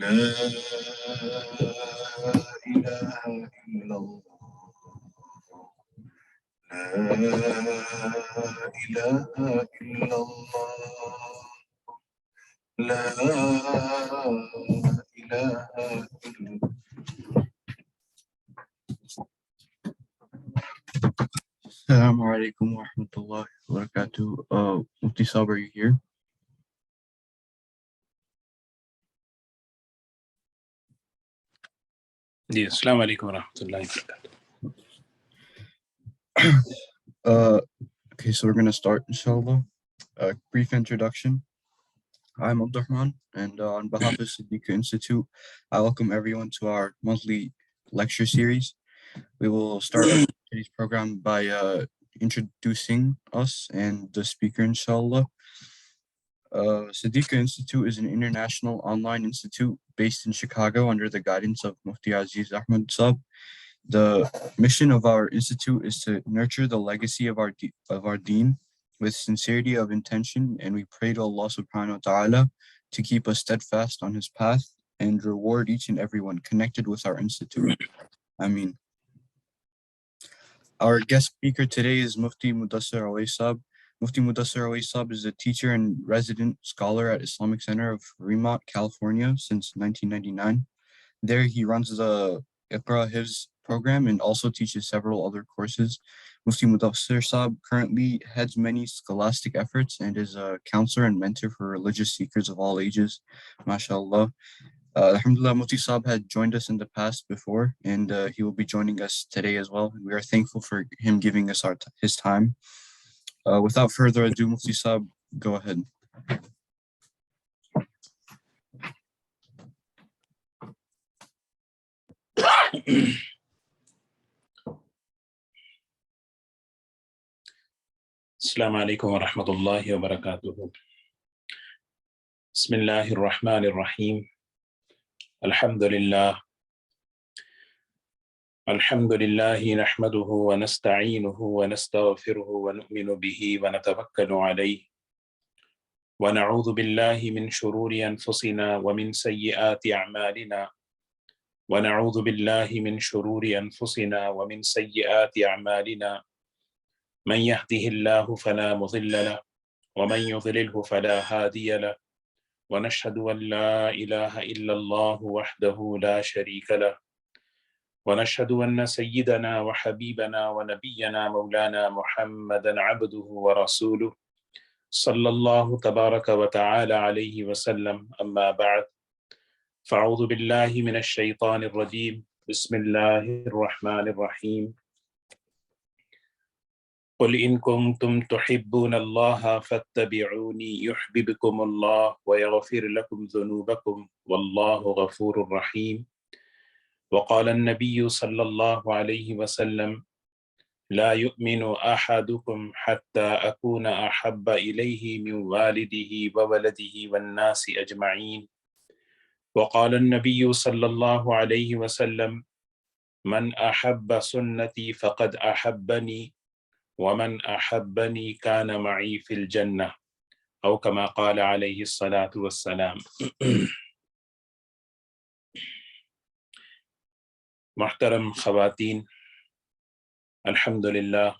لا إله إلا الله. لا إله إلا الله. لا إله إلا. Assalamu alaikum wa rahmatullahi wa barakatuh. Mufti Saab, are you here? Yes, Assalamu alaikum wa rahmatullahi wa barakatuh. Okay, so we're going to start, inshallah. A brief introduction. I'm Abdurrahman, and on behalf of Siddiqa Institute, I welcome everyone to our monthly lecture series. We will start today's program by introducing us and the speaker, inshallah. Siddiqa Institute is an international online institute based in Chicago under the guidance of Mufti Aziz Ahmad Saab. The mission of our institute is to nurture the legacy of our deen with sincerity of intention, and we pray to Allah subhanahu wa ta'ala to keep us steadfast on his path and reward each and everyone connected with our institute. Ameen. Our guest speaker today is Mufti Mudassir Awais Saab. Mufti Mudassir Awais Saab is a teacher and resident scholar at Islamic Center of Fremont, California since 1999. There he runs the Iqra Hifz program and also teaches several other courses. Mufti Mudassir Saab currently heads many scholastic efforts and is a counselor and mentor for religious seekers of all ages. MashaAllah. Alhamdulillah, Mufti Saab had joined us in the past before, and he will be joining us today as well. We are thankful for him giving us his time. Without further ado, Mufti Saab, go ahead. Assalamu alaikum wa rahmatullahi wa barakatuh. Bismillahir Rahmanir Rahim. Alhamdulillah. Alhamdulillahi nahmaduhu wa nasta'inuhu wa nastaghfiruhu wa nu'minu bihi wa natawakkalu alayhi. Wa na'udhu billahi min shururi anfusina wa min sayyiati a'malina. Wa na'udhu billahi min shururi anfusina wa min sayyiati a'malina. من يهده الله فلا مضل له ومن يضلله فلا هادي له ونشهد أن لا إله إلا الله وحده لا شريك له ونشهد أن سيدنا وحبيبنا ونبينا مولانا محمدا عبده ورسوله صلى الله تبارك وتعالى عليه وسلم. أما بعد، فأعوذ بالله من الشيطان الرجيم. بسم الله الرحمن الرحيم. قل إن كنتم تحبون الله فاتبعوني يحببكم الله ويغفر لكم ذنوبكم والله غفور رحيم. وقال النبي صلى الله عليه وسلم: لا يؤمن أحدكم حتى أكون أحب إليه من والده وولده والناس أجمعين. وقال النبي صلى الله عليه وسلم: من أحب سنتي فقد أحبني ومن أحبني كان معي في الجنة، أو كما قال عليه الصلاة والسلام. محترم خواتین، الحمدللہ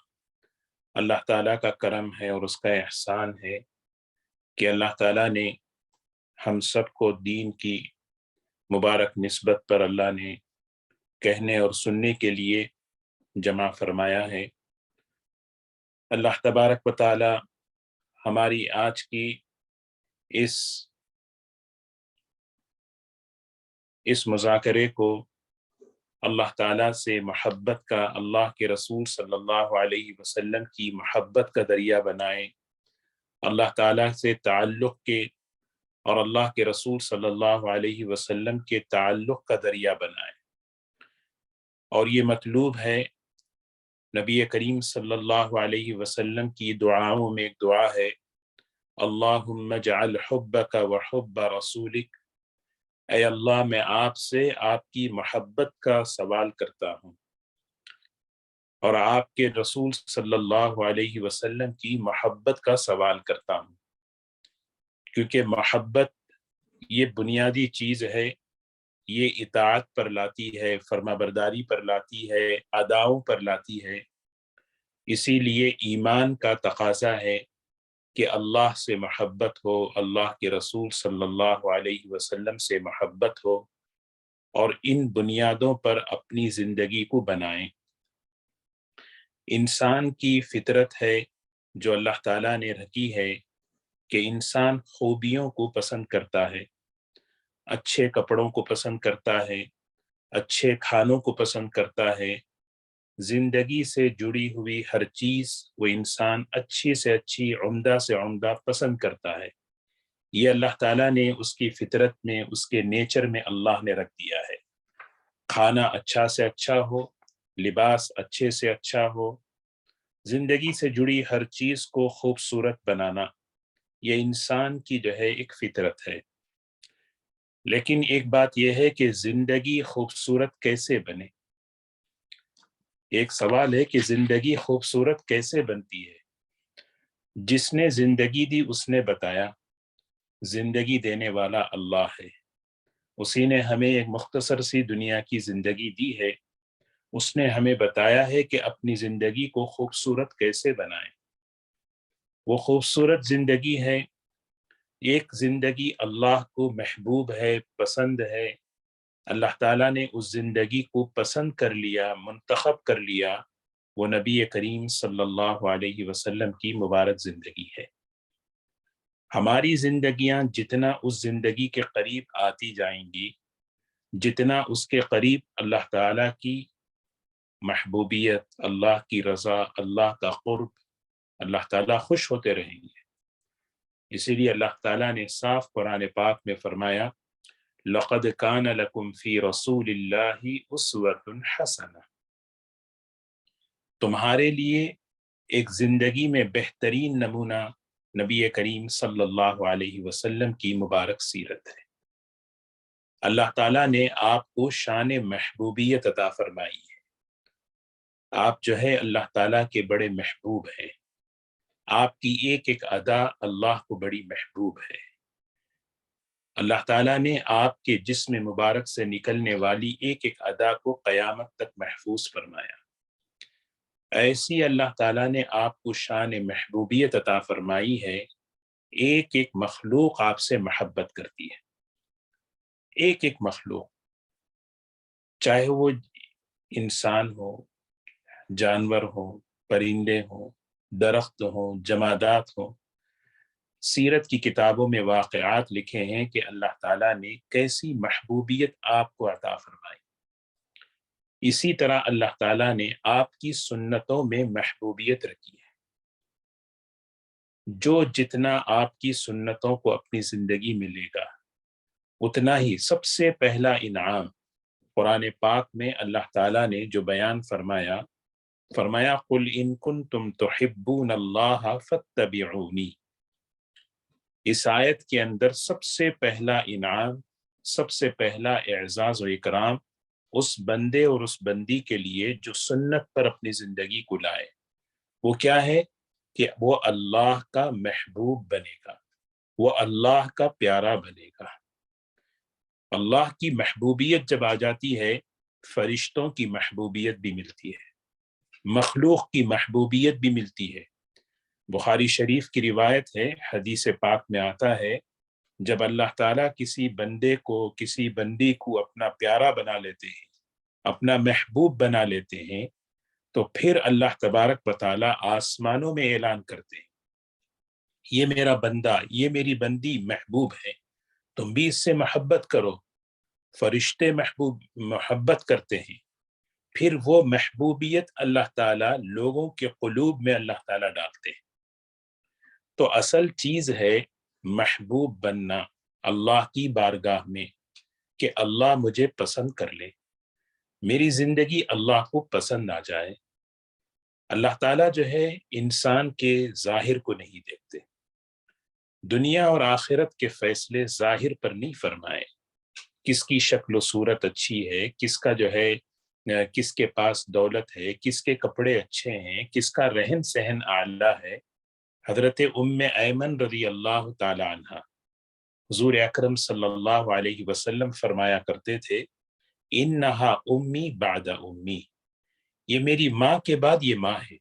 اللہ تعالیٰ کا کرم ہے اور اس کا احسان ہے کہ اللہ تعالیٰ نے ہم سب کو دین کی مبارک نسبت پر اللہ نے کہنے اور سننے کے لیے جمع فرمایا ہے۔ اللہ تبارک و تعالی ہماری آج کی اس مذاکرے کو اللہ تعالیٰ سے محبت کا، اللہ کے رسول صلی اللہ علیہ وسلم کی محبت کا ذریعہ بنائے، اللہ تعالیٰ سے تعلق کے اور اللہ کے رسول صلی اللہ علیہ وسلم کے تعلق کا ذریعہ بنائے۔ اور یہ مطلوب ہے۔ نبی کریم صلی اللہ علیہ وسلم کی دعاؤں میں ایک دعا ہے: اللہم اجعل حبک و حب رسولک، اے اللہ میں آپ سے آپ کی محبت کا سوال کرتا ہوں اور آپ کے رسول صلی اللہ علیہ وسلم کی محبت کا سوال کرتا ہوں، کیونکہ محبت یہ بنیادی چیز ہے یہ اطاعت پر لاتی ہے، فرما برداری پر لاتی ہے، اداؤں پر لاتی ہے۔ اسی لیے ایمان کا تقاضا ہے کہ اللہ سے محبت ہو، اللہ کے رسول صلی اللہ علیہ وسلم سے محبت ہو، اور ان بنیادوں پر اپنی زندگی کو بنائیں۔ انسان کی فطرت ہے جو اللہ تعالیٰ نے رکھی ہے کہ انسان خوبیوں کو پسند کرتا ہے، اچھے کپڑوں کو پسند کرتا ہے، اچھے کھانوں کو پسند کرتا ہے، زندگی سے جڑی ہوئی ہر چیز وہ انسان اچھی سے اچھی، عمدہ سے عمدہ پسند کرتا ہے۔ یہ اللہ تعالیٰ نے اس کی فطرت میں، اس کے نیچر میں اللہ نے رکھ دیا ہے۔ کھانا اچھا سے اچھا ہو، لباس اچھے سے اچھا ہو، زندگی سے جڑی ہر چیز کو خوبصورت بنانا، یہ انسان کی جو ہے ایک فطرت ہے۔ لیکن ایک بات یہ ہے کہ زندگی خوبصورت کیسے بنے؟ ایک سوال ہے کہ زندگی خوبصورت کیسے بنتی ہے؟ جس نے زندگی دی اس نے بتایا، زندگی دینے والا اللہ ہے۔ اسی نے ہمیں ایک مختصر سی دنیا کی زندگی دی ہے، اس نے ہمیں بتایا ہے کہ اپنی زندگی کو خوبصورت کیسے بنائیں۔ وہ خوبصورت زندگی ہے، ایک زندگی اللہ کو محبوب ہے، پسند ہے۔ اللہ تعالیٰ نے اس زندگی کو پسند کر لیا، منتخب کر لیا، وہ نبی کریم صلی اللہ علیہ وسلم کی مبارک زندگی ہے۔ ہماری زندگیاں جتنا اس زندگی کے قریب آتی جائیں گی، جتنا اس کے قریب اللہ تعالیٰ کی محبوبیت، اللہ کی رضا، اللہ کا قرب، اللہ تعالیٰ خوش ہوتے رہیں گے۔ اسی لیے اللہ تعالیٰ نے صاف قرآن پاک میں فرمایا، لَقَدْ كَانَ لَكُمْ فِي رَسُولِ اللَّهِ أُسْوَةٌ حَسَنَةٌ، تمہارے لیے ایک زندگی میں بہترین نمونہ نبی کریم صلی اللہ علیہ وسلم کی مبارک سیرت ہے۔ اللہ تعالیٰ نے آپ کو شان محبوبیت عطا فرمائی ہے۔ آپ جو ہے اللہ تعالیٰ کے بڑے محبوب ہیں، آپ کی ایک ایک ادا اللہ کو بڑی محبوب ہے۔ اللہ تعالیٰ نے آپ کے جسم مبارک سے نکلنے والی ایک ایک ادا کو قیامت تک محفوظ فرمایا۔ ایسی اللہ تعالیٰ نے آپ کو شان محبوبیت عطا فرمائی ہے، ایک ایک مخلوق آپ سے محبت کرتی ہے۔ ایک ایک مخلوق، چاہے وہ انسان ہو، جانور ہوں، پرندے ہوں، درخت ہوں، جمادات ہوں۔ سیرت کی کتابوں میں واقعات لکھے ہیں کہ اللہ تعالیٰ نے کیسی محبوبیت آپ کو عطا فرمائی۔ اسی طرح اللہ تعالیٰ نے آپ کی سنتوں میں محبوبیت رکھی ہے۔ جو جتنا آپ کی سنتوں کو اپنی زندگی میں لے گا، اتنا ہی سب سے پہلا انعام قرآن پاک میں اللہ تعالیٰ نے جو بیان فرمایا، قُلْ إِن كُنتُمْ تُحِبُّونَ اللَّهَ فَاتَّبِعُونِي۔ اس آیت کے اندر سب سے پہلا انعام، سب سے پہلا اعزاز و اکرام اس بندے اور اس بندی کے لیے جو سنت پر اپنی زندگی کو لائے، وہ کیا ہے کہ وہ اللہ کا محبوب بنے گا، وہ اللہ کا پیارا بنے گا۔ اللہ کی محبوبیت جب آ جاتی ہے، فرشتوں کی محبوبیت بھی ملتی ہے، مخلوق کی محبوبیت بھی ملتی ہے۔ بخاری شریف کی روایت ہے، حدیث پاک میں آتا ہے، جب اللہ تعالیٰ کسی بندے کو، کسی بندی کو اپنا پیارا بنا لیتے ہیں، اپنا محبوب بنا لیتے ہیں، تو پھر اللہ تبارک و تعالیٰ آسمانوں میں اعلان کرتے ہیں، یہ میرا بندہ، یہ میری بندی محبوب ہے، تم بھی اس سے محبت کرو۔ فرشتے محبت کرتے ہیں، پھر وہ محبوبیت اللہ تعالیٰ لوگوں کے قلوب میں اللہ تعالیٰ ڈالتے ہیں۔ تو اصل چیز ہے محبوب بننا اللہ کی بارگاہ میں، کہ اللہ مجھے پسند کر لے، میری زندگی اللہ کو پسند آ جائے۔ اللہ تعالیٰ جو ہے انسان کے ظاہر کو نہیں دیکھتے، دنیا اور آخرت کے فیصلے ظاہر پر نہیں فرمائے، کس کی شکل و صورت اچھی ہے، کس کا جو ہے کس کے پاس دولت ہے، کس کے کپڑے اچھے ہیں، کس کا رہن سہن اعلیٰ ہے۔ حضرت ام ایمن رضی اللہ تعالی عنہ، حضور اکرم صلی اللہ علیہ وسلم فرمایا کرتے تھے انہا امی بعد امی، یہ میری ماں کے بعد یہ ماں ہے،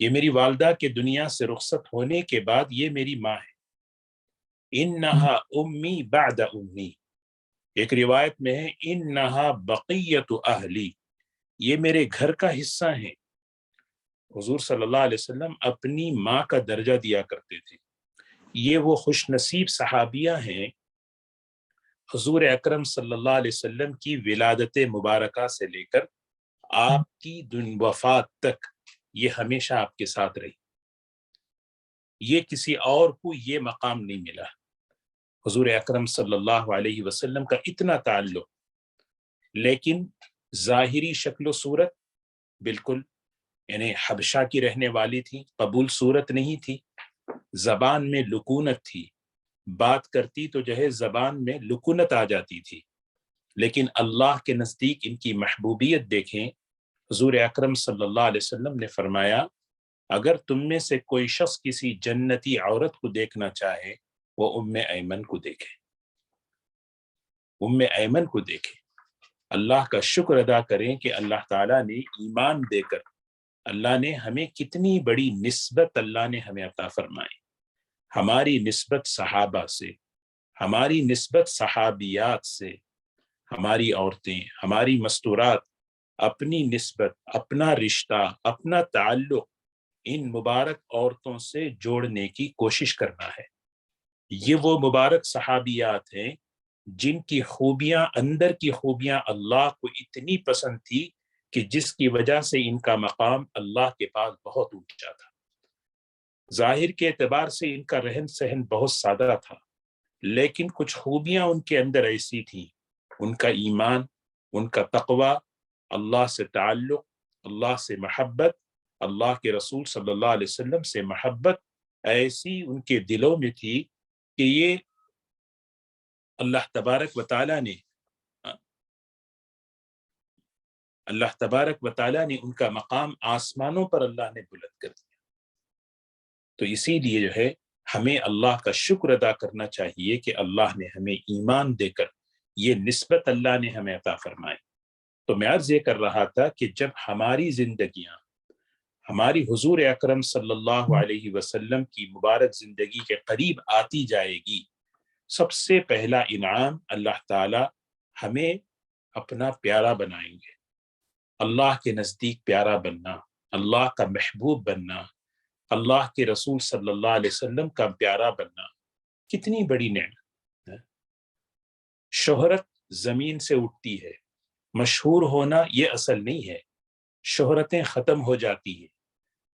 یہ میری والدہ کے دنیا سے رخصت ہونے کے بعد یہ میری ماں ہے۔ انہا امی بعد امی، ایک روایت میں ہے انہا بقیت اہلی، یہ میرے گھر کا حصہ ہیں۔ حضور صلی اللہ علیہ وسلم اپنی ماں کا درجہ دیا کرتے تھے۔ یہ وہ خوش نصیب صحابیہ ہیں حضور اکرم صلی اللہ علیہ وسلم کی ولادت مبارکہ سے لے کر آپ کی وفات تک یہ ہمیشہ آپ کے ساتھ رہی۔ یہ کسی اور کو یہ مقام نہیں ملا۔ حضور اکرم صلی اللہ علیہ وسلم کا اتنا تعلق، لیکن ظاہری شکل و صورت بالکل یعنی حبشہ کی رہنے والی تھی، قبول صورت نہیں تھی، زبان میں لکونت تھی، بات کرتی تو جو ہے زبان میں لکونت آ جاتی تھی، لیکن اللہ کے نزدیک ان کی محبوبیت دیکھیں۔ حضور اکرم صلی اللہ علیہ وسلم نے فرمایا اگر تم میں سے کوئی شخص کسی جنتی عورت کو دیکھنا چاہے وہ ام ایمن کو دیکھے، ام ایمن کو دیکھے۔ اللہ کا شکر ادا کریں کہ اللہ تعالیٰ نے ایمان دے کر اللہ نے ہمیں کتنی بڑی نسبت اللہ نے ہمیں عطا فرمائی۔ ہماری نسبت صحابہ سے، ہماری نسبت صحابیات سے، ہماری عورتیں، ہماری مستورات اپنی نسبت، اپنا رشتہ، اپنا تعلق ان مبارک عورتوں سے جوڑنے کی کوشش کرنا ہے۔ یہ وہ مبارک صحابیات ہیں جن کی خوبیاں، اندر کی خوبیاں اللہ کو اتنی پسند تھی کہ جس کی وجہ سے ان کا مقام اللہ کے پاس بہت اونچا تھا۔ ظاہر کے اعتبار سے ان کا رہن سہن بہت سادہ تھا، لیکن کچھ خوبیاں ان کے اندر ایسی تھیں، ان کا ایمان، ان کا تقوی، اللہ سے تعلق، اللہ سے محبت، اللہ کے رسول صلی اللہ علیہ وسلم سے محبت ایسی ان کے دلوں میں تھی کہ یہ اللہ تبارک و تعالیٰ نے ان کا مقام آسمانوں پر اللہ نے بلند کر دیا۔ تو اسی لیے جو ہے ہمیں اللہ کا شکر ادا کرنا چاہیے کہ اللہ نے ہمیں ایمان دے کر یہ نسبت اللہ نے ہمیں عطا فرمائی۔ تو میں عرض یہ کر رہا تھا کہ جب ہماری زندگیاں ہماری حضور اکرم صلی اللہ علیہ وسلم کی مبارک زندگی کے قریب آتی جائے گی، سب سے پہلا انعام اللہ تعالی ہمیں اپنا پیارا بنائیں گے۔ اللہ کے نزدیک پیارا بننا، اللہ کا محبوب بننا، اللہ کے رسول صلی اللہ علیہ وسلم کا پیارا بننا کتنی بڑی نعمت ہے۔ شہرت زمین سے اٹھتی ہے، مشہور ہونا یہ اصل نہیں ہے، شہرتیں ختم ہو جاتی ہیں،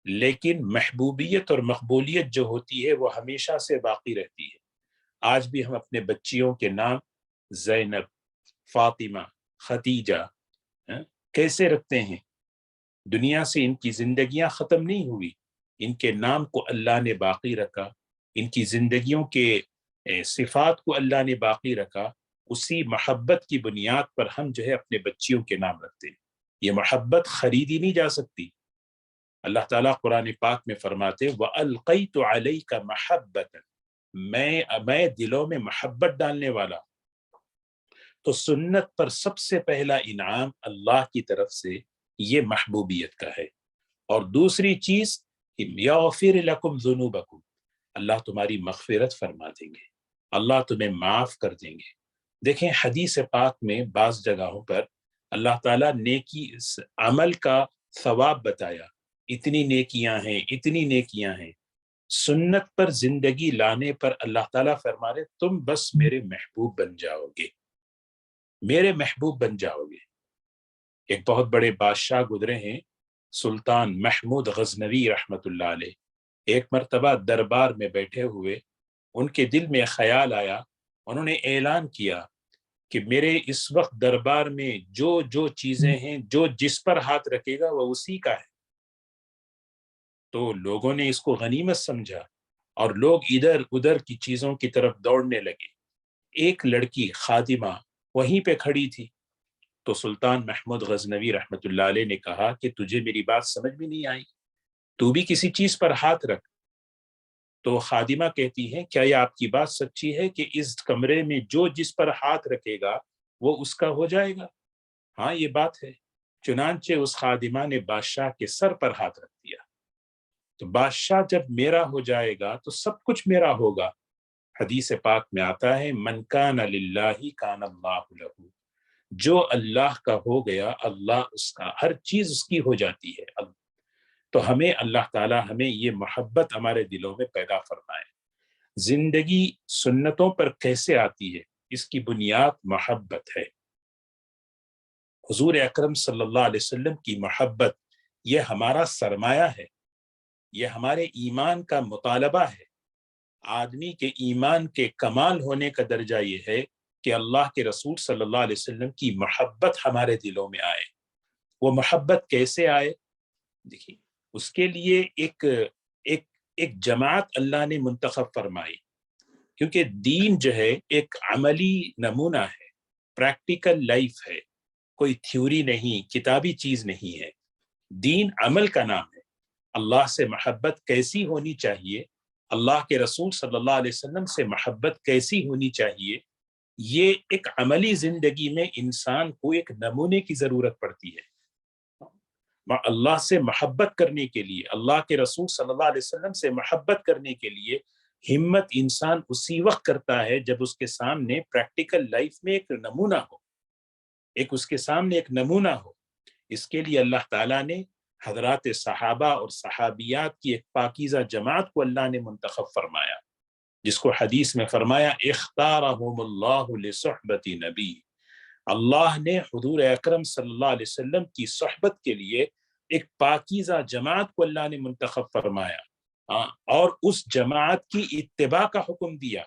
لیکن محبوبیت اور مقبولیت جو ہوتی ہے وہ ہمیشہ سے باقی رہتی ہے۔ آج بھی ہم اپنے بچیوں کے نام زینب، فاطمہ، خدیجہ کیسے رکھتے ہیں؟ دنیا سے ان کی زندگیاں ختم نہیں ہوئی، ان کے نام کو اللہ نے باقی رکھا، ان کی زندگیوں کے صفات کو اللہ نے باقی رکھا۔ اسی محبت کی بنیاد پر ہم جو ہے اپنے بچیوں کے نام رکھتے ہیں۔ یہ محبت خریدی نہیں جا سکتی۔ اللہ تعالیٰ قرآن پاک میں فرماتے وَأَلْقَيْتُ عَلَيْكَ مَحَبَّةً، میں دلوں میں محبت ڈالنے والا۔ تو سنت پر سب سے پہلا انعام اللہ کی طرف سے یہ محبوبیت کا ہے۔ اور دوسری چیز یغفر لکم ذنوبکم، اللہ تمہاری مغفرت فرما دیں گے، اللہ تمہیں معاف کر دیں گے۔ دیکھیں حدیث پاک میں بعض جگہوں پر اللہ تعالیٰ نیکی عمل کا ثواب بتایا، اتنی نیکیاں ہیں، اتنی نیکیاں ہیں۔ سنت پر زندگی لانے پر اللہ تعالیٰ فرما رہے تم بس میرے محبوب بن جاؤ گے، میرے محبوب بن جاؤ گے۔ ایک بہت بڑے بادشاہ گزرے ہیں، سلطان محمود غزنوی رحمت اللہ علیہ۔ ایک مرتبہ دربار میں بیٹھے ہوئے ان کے دل میں خیال آیا، انہوں نے اعلان کیا کہ میرے اس وقت دربار میں جو جو چیزیں ہیں، جو جس پر ہاتھ رکھے گا وہ اسی کا ہے۔ تو لوگوں نے اس کو غنیمت سمجھا اور لوگ ادھر ادھر کی چیزوں کی طرف دوڑنے لگے۔ ایک لڑکی خادمہ وہیں پہ کھڑی تھی، تو سلطان محمود غزنوی رحمت اللہ علیہ نے کہا کہ تجھے میری بات سمجھ بھی نہیں آئی، تو بھی کسی چیز پر ہاتھ رکھ۔ تو خادمہ کہتی ہے کیا یہ آپ کی بات سچی ہے کہ اس کمرے میں جو جس پر ہاتھ رکھے گا وہ اس کا ہو جائے گا؟ ہاں یہ بات ہے۔ چنانچہ اس خادمہ نے بادشاہ کے سر پر ہاتھ رکھ دیا۔ تو بادشاہ جب میرا ہو جائے گا تو سب کچھ میرا ہوگا۔ حدیث پاک میں آتا ہے من کان للہ کان اللہ لہ، جو اللہ کا ہو گیا اللہ اس کا، ہر چیز اس کی ہو جاتی ہے۔ تو ہمیں اللہ تعالی ہمیں یہ محبت ہمارے دلوں میں پیدا فرمائے۔ زندگی سنتوں پر کیسے آتی ہے؟ اس کی بنیاد محبت ہے۔ حضور اکرم صلی اللہ علیہ وسلم کی محبت یہ ہمارا سرمایہ ہے، یہ ہمارے ایمان کا مطالبہ ہے۔ آدمی کے ایمان کے کمال ہونے کا درجہ یہ ہے کہ اللہ کے رسول صلی اللہ علیہ وسلم کی محبت ہمارے دلوں میں آئے۔ وہ محبت کیسے آئے؟ دیکھیے، اس کے لیے ایک جماعت اللہ نے منتخب فرمائی، کیونکہ دین جو ہے ایک عملی نمونہ ہے، پریکٹیکل لائف ہے، کوئی تھیوری نہیں، کتابی چیز نہیں ہے۔ دین عمل کا نام ہے۔ اللہ سے محبت کیسی ہونی چاہیے، اللہ کے رسول صلی اللہ علیہ وسلم سے محبت کیسی ہونی چاہیے، یہ ایک عملی زندگی میں انسان کو ایک نمونے کی ضرورت پڑتی ہے۔ اللہ سے محبت کرنے کے لیے، اللہ کے رسول صلی اللہ علیہ وسلم سے محبت کرنے کے لیے ہمت انسان اسی وقت کرتا ہے جب اس کے سامنے پریکٹیکل لائف میں ایک نمونہ ہو، اس کے سامنے ایک نمونہ ہو۔ اس کے لیے اللہ تعالیٰ نے حضرات صحابہ اور صحابیات کی ایک پاکیزہ جماعت کو اللہ نے منتخب فرمایا، جس کو حدیث میں فرمایا اختارہم اللہ لصحبت نبی، اللہ نے حضور اکرم صلی اللہ علیہ وسلم کی صحبت کے لیے ایک پاکیزہ جماعت کو اللہ نے منتخب فرمایا، اور اس جماعت کی اتباع کا حکم دیا۔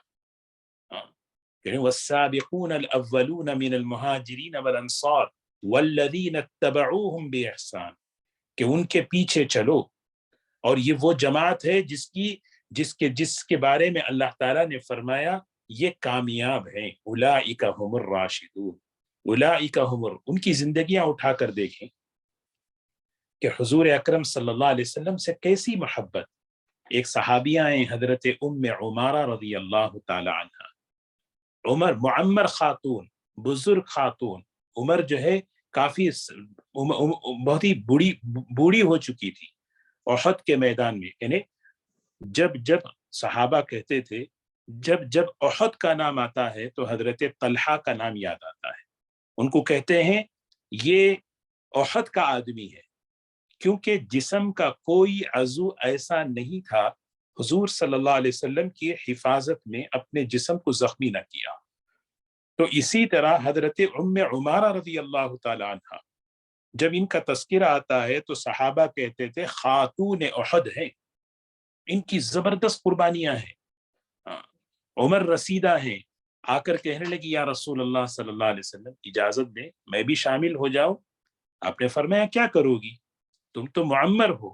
والسابقون الاولون من المہاجرین والانصار والذین اتبعوہم باحسان، کہ ان کے پیچھے چلو۔ اور یہ وہ جماعت ہے جس کے بارے میں اللہ تعالیٰ نے فرمایا یہ کامیاب ہیں، اولئک هم الراشدون، اولئک هم، ان کی زندگیاں اٹھا کر دیکھیں کہ حضور اکرم صلی اللہ علیہ وسلم سے کیسی محبت۔ ایک صحابیہ ہیں حضرت ام عمارہ رضی اللہ تعالی عنہ، عمر معمر خاتون، بزرگ خاتون، عمر جو ہے کافی بہت ہی بوڑھی ہو چکی تھی۔ احد کے میدان میں، یعنی جب صحابہ کہتے تھے جب احد کا نام آتا ہے تو حضرت طلحہ کا نام یاد آتا ہے۔ ان کو کہتے ہیں یہ احد کا آدمی ہے، کیونکہ جسم کا کوئی عضو ایسا نہیں تھا حضور صلی اللہ علیہ وسلم کی حفاظت میں اپنے جسم کو زخمی نہ کیا۔ تو اسی طرح حضرت ام عمارہ رضی اللہ تعالی عنہ، جب ان کا تذکرہ آتا ہے تو صحابہ کہتے تھے خاتون احد ہیں، ان کی زبردست قربانیاں ہیں۔ عمر رسیدہ ہیں، آ کر کہنے لگی یا رسول اللہ صلی اللہ علیہ وسلم اجازت دیں میں بھی شامل ہو جاؤں۔ آپ نے فرمایا کیا کرو گی؟ تم تو معمر ہو۔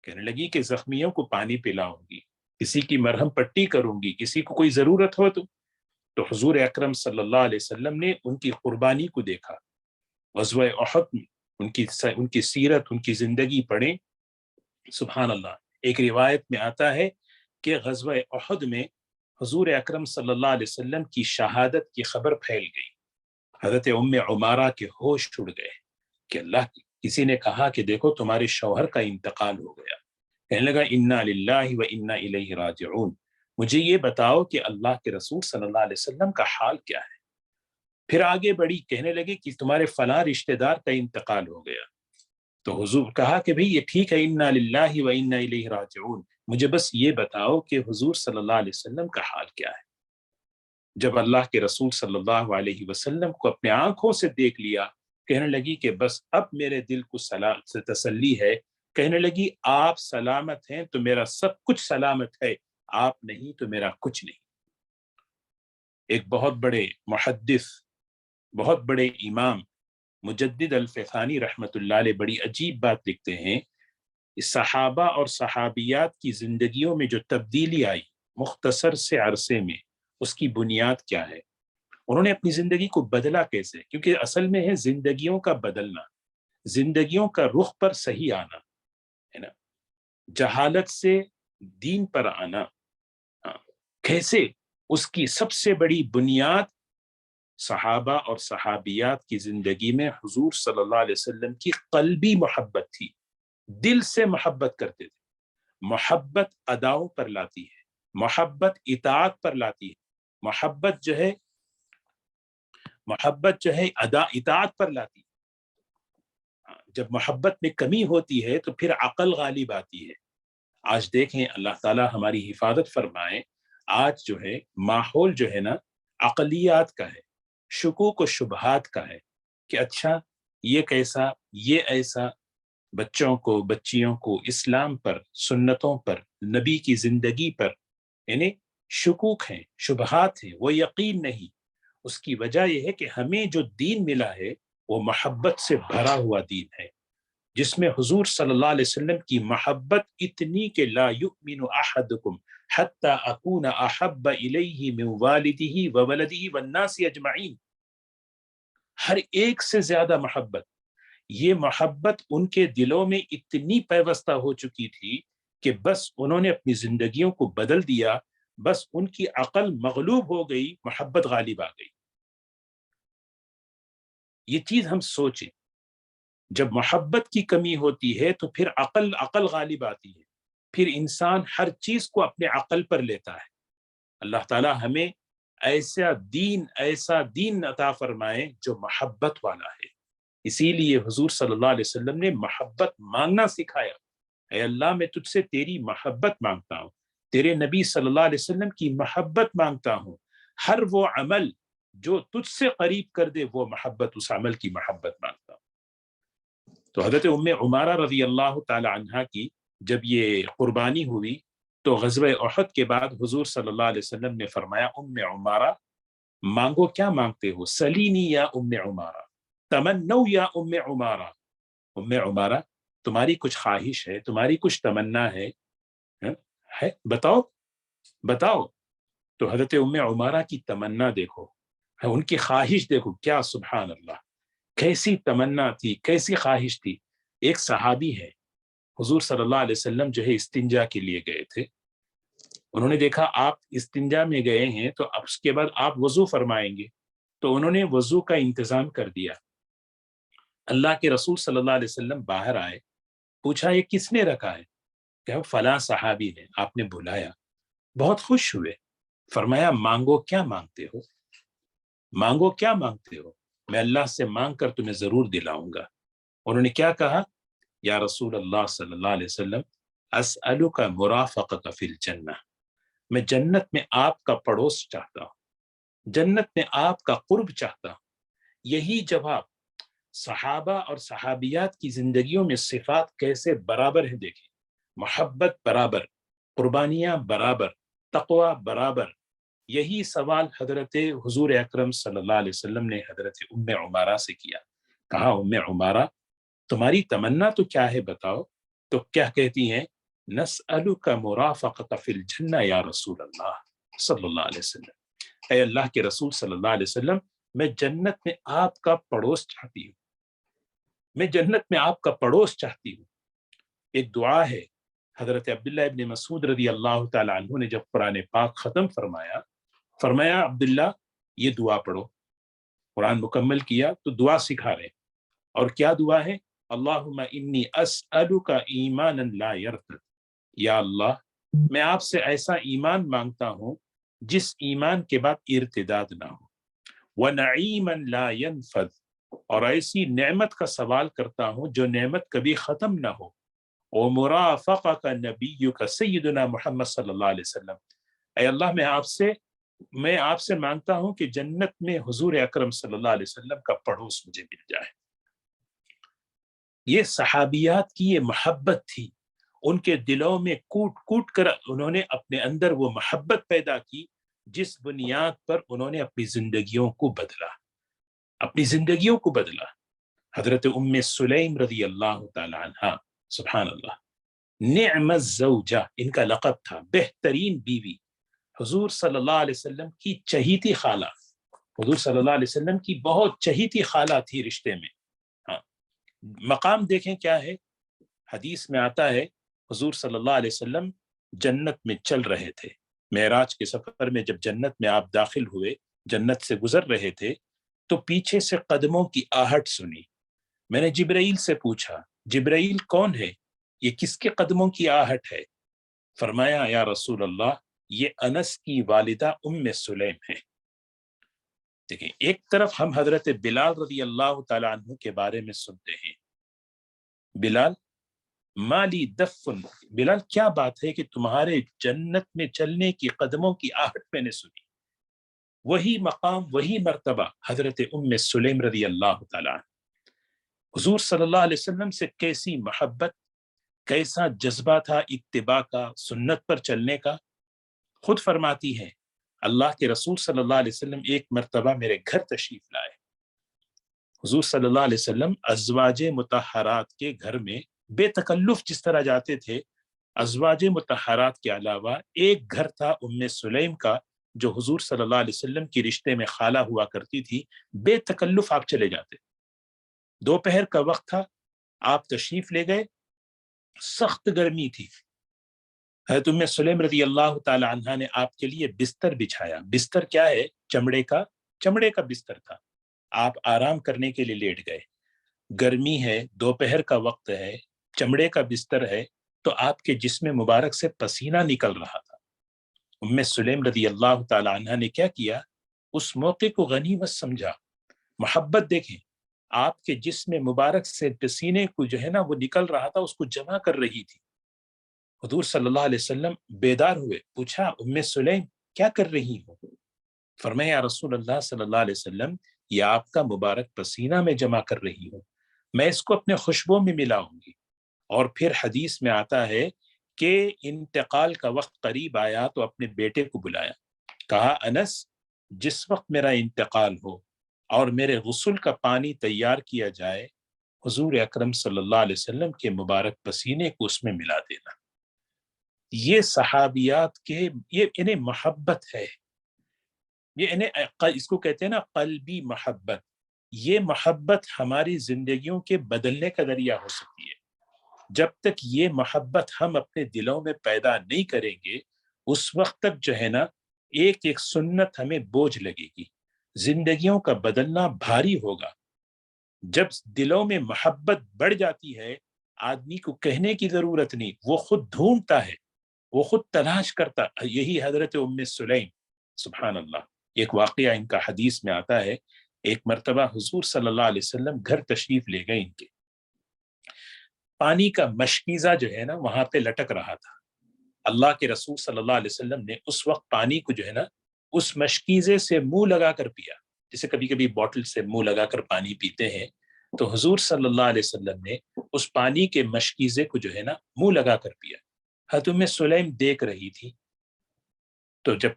کہنے لگی کہ زخمیوں کو پانی پلاؤں گی، کسی کی مرہم پٹی کروں گی، کسی کو کوئی ضرورت ہو تو حضور اکرم صلی اللہ علیہ وسلم نے ان کی قربانی کو دیکھا۔ غزوہ احد میں ان کی سیرت، ان کی زندگی پڑھیں، سبحان اللہ۔ ایک روایت میں آتا ہے کہ غزوہ احد میں حضور اکرم صلی اللہ علیہ وسلم کی شہادت کی خبر پھیل گئی۔ حضرت ام عمارہ کے ہوش اڑ گئے کہ اللہ کی، کسی نے کہا کہ دیکھو تمہارے شوہر کا انتقال ہو گیا۔ کہنے لگا انا للہ و انا الیہ راجعون، مجھے یہ بتاؤ کہ اللہ کے رسول صلی اللہ علیہ وسلم کا حال کیا ہے۔ پھر آگے بڑھی، کہنے لگے کہ تمہارے فلاں رشتہ دار کا انتقال ہو گیا۔ تو حضور کہا کہ بھئی یہ ٹھیک ہے، انا للہ و انا الیہ راجعون، مجھے بس یہ بتاؤ کہ حضور صلی اللہ علیہ وسلم کا حال کیا ہے۔ جب اللہ کے رسول صلی اللہ علیہ وسلم کو اپنے آنکھوں سے دیکھ لیا، کہنے لگی کہ بس اب میرے دل کو تسلی ہے۔ کہنے لگی آپ سلامت ہیں تو میرا سب کچھ سلامت ہے، آپ نہیں تو میرا کچھ نہیں۔ ایک بہت بڑے محدث، بہت بڑے امام مجدد الفقانی رحمۃ اللہ علیہ بڑی عجیب بات لکھتے ہیں، صحابہ اور صحابیات کی زندگیوں میں جو تبدیلی آئی مختصر سے عرصے میں، اس کی بنیاد کیا ہے؟ انہوں نے اپنی زندگی کو بدلا کیسے؟ کیونکہ اصل میں ہے زندگیوں کا بدلنا، زندگیوں کا رخ پر صحیح آنا، ہے نا، جہالت سے دین پر آنا، کیسے اس کی سب سے بڑی بنیاد صحابہ اور صحابیات کی زندگی میں حضور صلی اللہ علیہ وسلم کی قلبی محبت تھی، دل سے محبت کرتے تھے۔ محبت اداؤں پر لاتی ہے، محبت اطاعت پر لاتی ہے، محبت جو ہے اطاعت پر لاتی ہے۔ جب محبت میں کمی ہوتی ہے تو پھر عقل غالب آتی ہے۔ آج دیکھیں، اللہ تعالیٰ ہماری حفاظت فرمائے، آج جو ہے ماحول جو ہے نا عقلیات کا ہے، شکوک و شبہات کا ہے، کہ اچھا یہ کیسا، یہ ایسا۔ بچوں کو، بچیوں کو اسلام پر، سنتوں پر، نبی کی زندگی پر یعنی شکوک ہیں، شبہات ہیں، وہ یقین نہیں۔ اس کی وجہ یہ ہے کہ ہمیں جو دین ملا ہے وہ محبت سے بھرا ہوا دین ہے، جس میں حضور صلی اللہ علیہ وسلم کی محبت اتنی کہ لا یؤمن احدکم حتی اکون احب الیہ من والدہ وولدہ والناس اجمعین۔ ہر ایک سے زیادہ محبت، یہ محبت ان کے دلوں میں اتنی پیوستہ ہو چکی تھی کہ بس انہوں نے اپنی زندگیوں کو بدل دیا، بس ان کی عقل مغلوب ہو گئی، محبت غالب آ گئی۔ یہ چیز ہم سوچیں، جب محبت کی کمی ہوتی ہے تو پھر عقل غالب آتی ہے، پھر انسان ہر چیز کو اپنے عقل پر لیتا ہے۔ اللہ تعالیٰ ہمیں ایسا دین عطا فرمائے جو محبت والا ہے۔ اسی لیے حضور صلی اللہ علیہ وسلم نے محبت مانگنا سکھایا۔ اے اللہ، میں تجھ سے تیری محبت مانگتا ہوں، تیرے نبی صلی اللہ علیہ وسلم کی محبت مانگتا ہوں۔ ہر وہ عمل جو تجھ سے قریب کر دے وہ محبت، اس عمل کی محبت مانگتا ہوں۔ تو حضرت ام عمارہ رضی اللہ تعالی عنہا کی جب یہ قربانی ہوئی تو غزوہ احد کے بعد حضور صلی اللہ علیہ وسلم نے فرمایا، ام عمارہ مانگو، کیا مانگتے ہو؟ سلینی یا ام عمارہ، تمنو یا ام عمارہ۔ ام عمارہ، تمہاری کچھ خواہش ہے، تمہاری کچھ تمنا ہے بتاؤ۔ تو حضرت ام عمارہ کی تمنا دیکھو، ان کی خواہش دیکھو، کیا سبحان اللہ، کیسی تمنا تھی، کیسی خواہش تھی۔ ایک صحابی ہے، حضور صلی اللہ علیہ وسلم جو ہے استنجا کے لیے گئے تھے، انہوں نے دیکھا آپ استنجا میں گئے ہیں تو اب اس کے بعد آپ وضو فرمائیں گے، تو انہوں نے وضو کا انتظام کر دیا۔ اللہ کے رسول صلی اللہ علیہ وسلم باہر آئے، پوچھا یہ کس نے رکھا ہے؟ کہ فلاں صحابی نے، آپ نے بلایا، بہت خوش ہوئے، فرمایا مانگو، کیا مانگتے ہو؟ مانگو، کیا مانگتے ہو؟ میں اللہ سے مانگ کر تمہیں ضرور دلاؤں گا۔ انہوں نے کیا کہا؟ یا رسول اللہ صلی اللہ علیہ وسلم، اسألک مرافقک فی الجنہ، میں جنت میں آپ کا پڑوس چاہتا ہوں، جنت میں آپ کا قرب چاہتا ہوں۔ یہی جواب صحابہ اور صحابیات کی زندگیوں میں صفات کیسے برابر ہیں، دیکھیں، محبت برابر، قربانیاں برابر، تقوی برابر۔ یہی سوال حضرت حضور اکرم صلی اللہ علیہ وسلم نے حضرت ام عمارہ سے کیا۔ کہا ام عمارہ تمہاری تمنا تو کیا ہے بتاؤ؟ تو کیا کہتی ہیں؟ نسألک مرافقۃ فی الجنہ یا رسول اللہ صلی اللہ علیہ وسلم، اے اللہ کے رسول صلی اللہ علیہ وسلم، میں جنت میں آپ کا پڑوس چاہتی ہوں، میں جنت میں آپ کا پڑوس چاہتی ہوں۔ ایک دعا ہے، حضرت عبداللہ ابن مسعود رضی اللہ تعالی عنہ نے جب قرآن پاک ختم فرمایا عبداللہ یہ دعا پڑھو۔ قرآن مکمل کیا تو دعا سکھا رہے، اور کیا دعا ہے؟ اللہم انی اسألک ایمانا لا یرتد، یا اللہ میں آپ سے ایسا ایمان مانگتا ہوں جس ایمان کے بعد ارتداد نہ ہو، ونعیما لا ینفد، اور ایسی نعمت کا سوال کرتا ہوں جو نعمت کبھی ختم نہ ہو، ومرافقک نبیک سیدنا محمد صلی اللہ علیہ وسلم، اے اللہ میں آپ سے مانگتا ہوں کہ جنت میں حضور اکرم صلی اللہ علیہ وسلم کا پڑوس مجھے مل جائے۔ یہ صحابیات کی یہ محبت تھی، ان کے دلوں میں کوٹ کوٹ کر انہوں نے اپنے اندر وہ محبت پیدا کی جس بنیاد پر انہوں نے اپنی زندگیوں کو بدلا۔ حضرت ام سلیم رضی اللہ تعالی عنہ، سبحان اللہ، نعم الزوجہ ان کا لقب تھا، بہترین بیوی، حضور صلی اللہ علیہ وسلم کی چہیتی خالہ، حضور صلی اللہ علیہ وسلم کی بہت چہیتی خالہ تھی رشتے میں۔ ہاں، مقام دیکھیں کیا ہے، حدیث میں آتا ہے حضور صلی اللہ علیہ وسلم جنت میں چل رہے تھے، معراج کے سفر میں جب جنت میں آپ داخل ہوئے، جنت سے گزر رہے تھے، تو پیچھے سے قدموں کی آہٹ سنی۔ میں نے جبرائیل سے پوچھا، جبرائیل کون ہے؟ یہ کس کے قدموں کی آہٹ ہے؟ فرمایا یا رسول اللہ، یہ انس کی والدہ ام سلیم ہے۔ دیکھیں، ایک طرف ہم حضرت بلال رضی اللہ تعالیٰ عنہ کے بارے میں سنتے ہیں، بلال مالی دفن، بلال کیا بات ہے کہ تمہارے جنت میں چلنے کی قدموں کی آہٹ میں نے سنی۔ وہی مقام، وہی مرتبہ حضرت ام سلیم رضی اللہ تعالیٰ عنہ، حضور صلی اللہ علیہ وسلم سے کیسی محبت، کیسا جذبہ تھا اتباع کا، سنت پر چلنے کا۔ خود فرماتی ہیں اللہ کے رسول صلی اللہ علیہ وسلم ایک مرتبہ میرے گھر تشریف لائے۔ حضور صلی اللہ علیہ وسلم ازواج مطہرات کے گھر میں بے تکلف جس طرح جاتے تھے، ازواج مطہرات کے علاوہ ایک گھر تھا ام سلیم کا، جو حضور صلی اللہ علیہ وسلم کی رشتے میں خالہ ہوا کرتی تھی، بے تکلف آپ چلے جاتے۔ دوپہر کا وقت تھا، آپ تشریف لے گئے، سخت گرمی تھی، حضرت ام سلیم رضی اللہ تعالی عنہ نے آپ کے لیے بستر بچھایا۔ بستر کیا ہے؟ چمڑے کا بستر تھا۔ آپ آرام کرنے کے لیے لیٹ گئے، گرمی ہے، دوپہر کا وقت ہے، چمڑے کا بستر ہے، تو آپ کے جسم مبارک سے پسینہ نکل رہا تھا۔ ام سلیم رضی اللہ تعالی عنہ نے کیا کیا؟ اس موقع کو غنیمت سمجھا۔ محبت دیکھیں، آپ کے جسم مبارک سے پسینے کو جو ہے نا وہ نکل رہا تھا، اس کو جمع کر رہی تھی۔ حضور صلی اللہ علیہ وسلم بیدار ہوئے، پوچھا ام سلیم کیا کر رہی ہو؟ فرمایا یا رسول اللہ صلی اللہ علیہ وسلم، یہ آپ کا مبارک پسینہ میں جمع کر رہی ہوں، میں اس کو اپنے خوشبو میں ملاؤں گی۔ اور پھر حدیث میں آتا ہے کہ انتقال کا وقت قریب آیا تو اپنے بیٹے کو بلایا، کہا انس جس وقت میرا انتقال ہو اور میرے غسل کا پانی تیار کیا جائے، حضور اکرم صلی اللہ علیہ وسلم کے مبارک پسینے کو اس میں ملا دینا۔ یہ صحابیات کے یہ انہیں محبت ہے، یہ انہیں اس کو کہتے ہیں نا قلبی محبت۔ یہ محبت ہماری زندگیوں کے بدلنے کا ذریعہ ہو سکتی ہے۔ جب تک یہ محبت ہم اپنے دلوں میں پیدا نہیں کریں گے، اس وقت تک جو ہے نا ایک ایک سنت ہمیں بوجھ لگے گی، زندگیوں کا بدلنا بھاری ہوگا۔ جب دلوں میں محبت بڑھ جاتی ہے، آدمی کو کہنے کی ضرورت نہیں، وہ خود ڈھونڈتا ہے، وہ خود تلاش کرتا۔ یہی حضرت ام سلیم، سبحان اللہ، ایک واقعہ ان کا حدیث میں آتا ہے، ایک مرتبہ حضور صلی اللہ علیہ وسلم گھر تشریف لے گئے، ان کے پانی کا مشکیزہ جو ہے نا وہاں پہ لٹک رہا تھا۔ اللہ کے رسول صلی اللہ علیہ وسلم نے اس وقت پانی کو جو ہے نا اس مشکیزے سے منہ لگا کر پیا، جسے کبھی کبھی بوٹل سے منہ لگا کر پانی پیتے ہیں، تو حضور صلی اللہ علیہ وسلم نے اس پانی کے مشکیزے کو جو ہے نا منہ لگا کر پیا۔ حضرت ام سلیم دیکھ رہی تھی، تو جب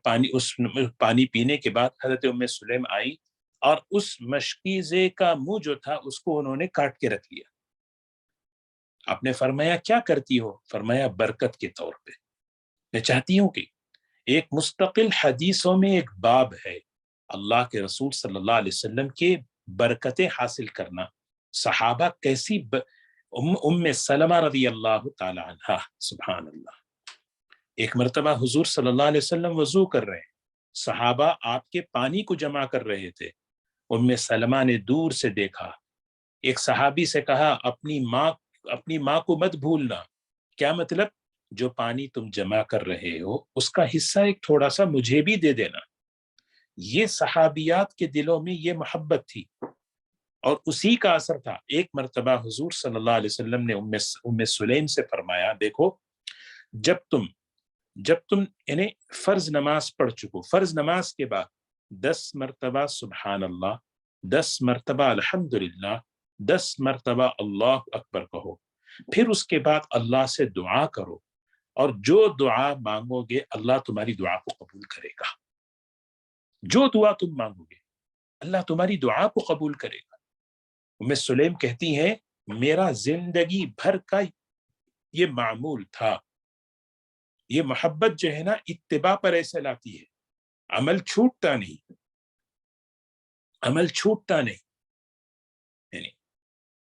پانی پینے کے بعد حضرت ام سلیم آئی اور اس مشکیزے کا منہ جو تھا اس کو انہوں نے کاٹ کے رکھ لیا۔ آپ نے فرمایا کیا کرتی ہو؟ فرمایا برکت کے طور پہ میں چاہتی ہوں کہ ایک مستقل حدیثوں میں ایک باب ہے اللہ کے رسول صلی اللہ علیہ وسلم کے برکتیں حاصل کرنا۔ صحابہ کیسی ام سلمہ رضی اللہ تعالی عنہ، سبحان اللہ، ایک مرتبہ حضور صلی اللہ علیہ وسلم وضو کر رہے ہیں، صحابہ آپ کے پانی کو جمع کر رہے تھے، ام سلمہ نے دور سے دیکھا، ایک صحابی سے کہا اپنی ماں کو مت بھولنا۔ کیا مطلب؟ جو پانی تم جمع کر رہے ہو اس کا حصہ ایک تھوڑا سا مجھے بھی دے دینا۔ یہ صحابیات کے دلوں میں یہ محبت تھی اور اسی کا اثر تھا۔ ایک مرتبہ حضور صلی اللہ علیہ وسلم نے ام سلیم سے فرمایا، دیکھو جب تم انہیں فرض نماز پڑھ چکو، فرض نماز کے بعد 10 مرتبہ سبحان اللہ، 10 مرتبہ الحمدللہ، 10 مرتبہ اللہ اکبر کہو، پھر اس کے بعد اللہ سے دعا کرو، اور جو دعا مانگو گے اللہ تمہاری دعا کو قبول کرے گا۔ جو دعا تم مانگو گے اللہ تمہاری دعا کو قبول کرے گا۔ ام سلیم کہتی ہیں میرا زندگی بھر کا یہ معمول تھا۔ یہ محبت جو ہے نا اتباع پر ایسے لاتی ہے، عمل چھوٹتا نہیں، عمل چھوٹتا نہیں، یعنی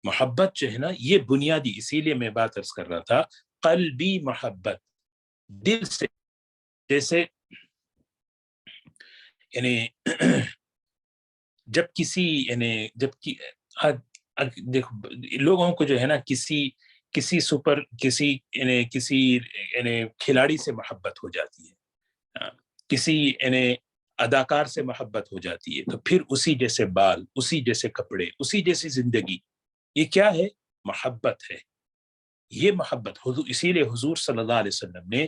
محبت جو ہے نا یہ بنیادی، اسی لیے میں بات عرض کر رہا تھا قلبی محبت، دل سے، جیسے یعنی جب کسی یعنی جب دیکھو لوگوں کو جو ہے نا کسی کھلاڑی سے محبت ہو جاتی ہے، کسی اداکار سے محبت ہو جاتی ہے، تو پھر اسی جیسے بال، اسی جیسے کپڑے، اسی جیسی زندگی، یہ کیا ہے؟ محبت ہے، یہ محبت۔ اسی لیے حضور صلی اللہ علیہ وسلم نے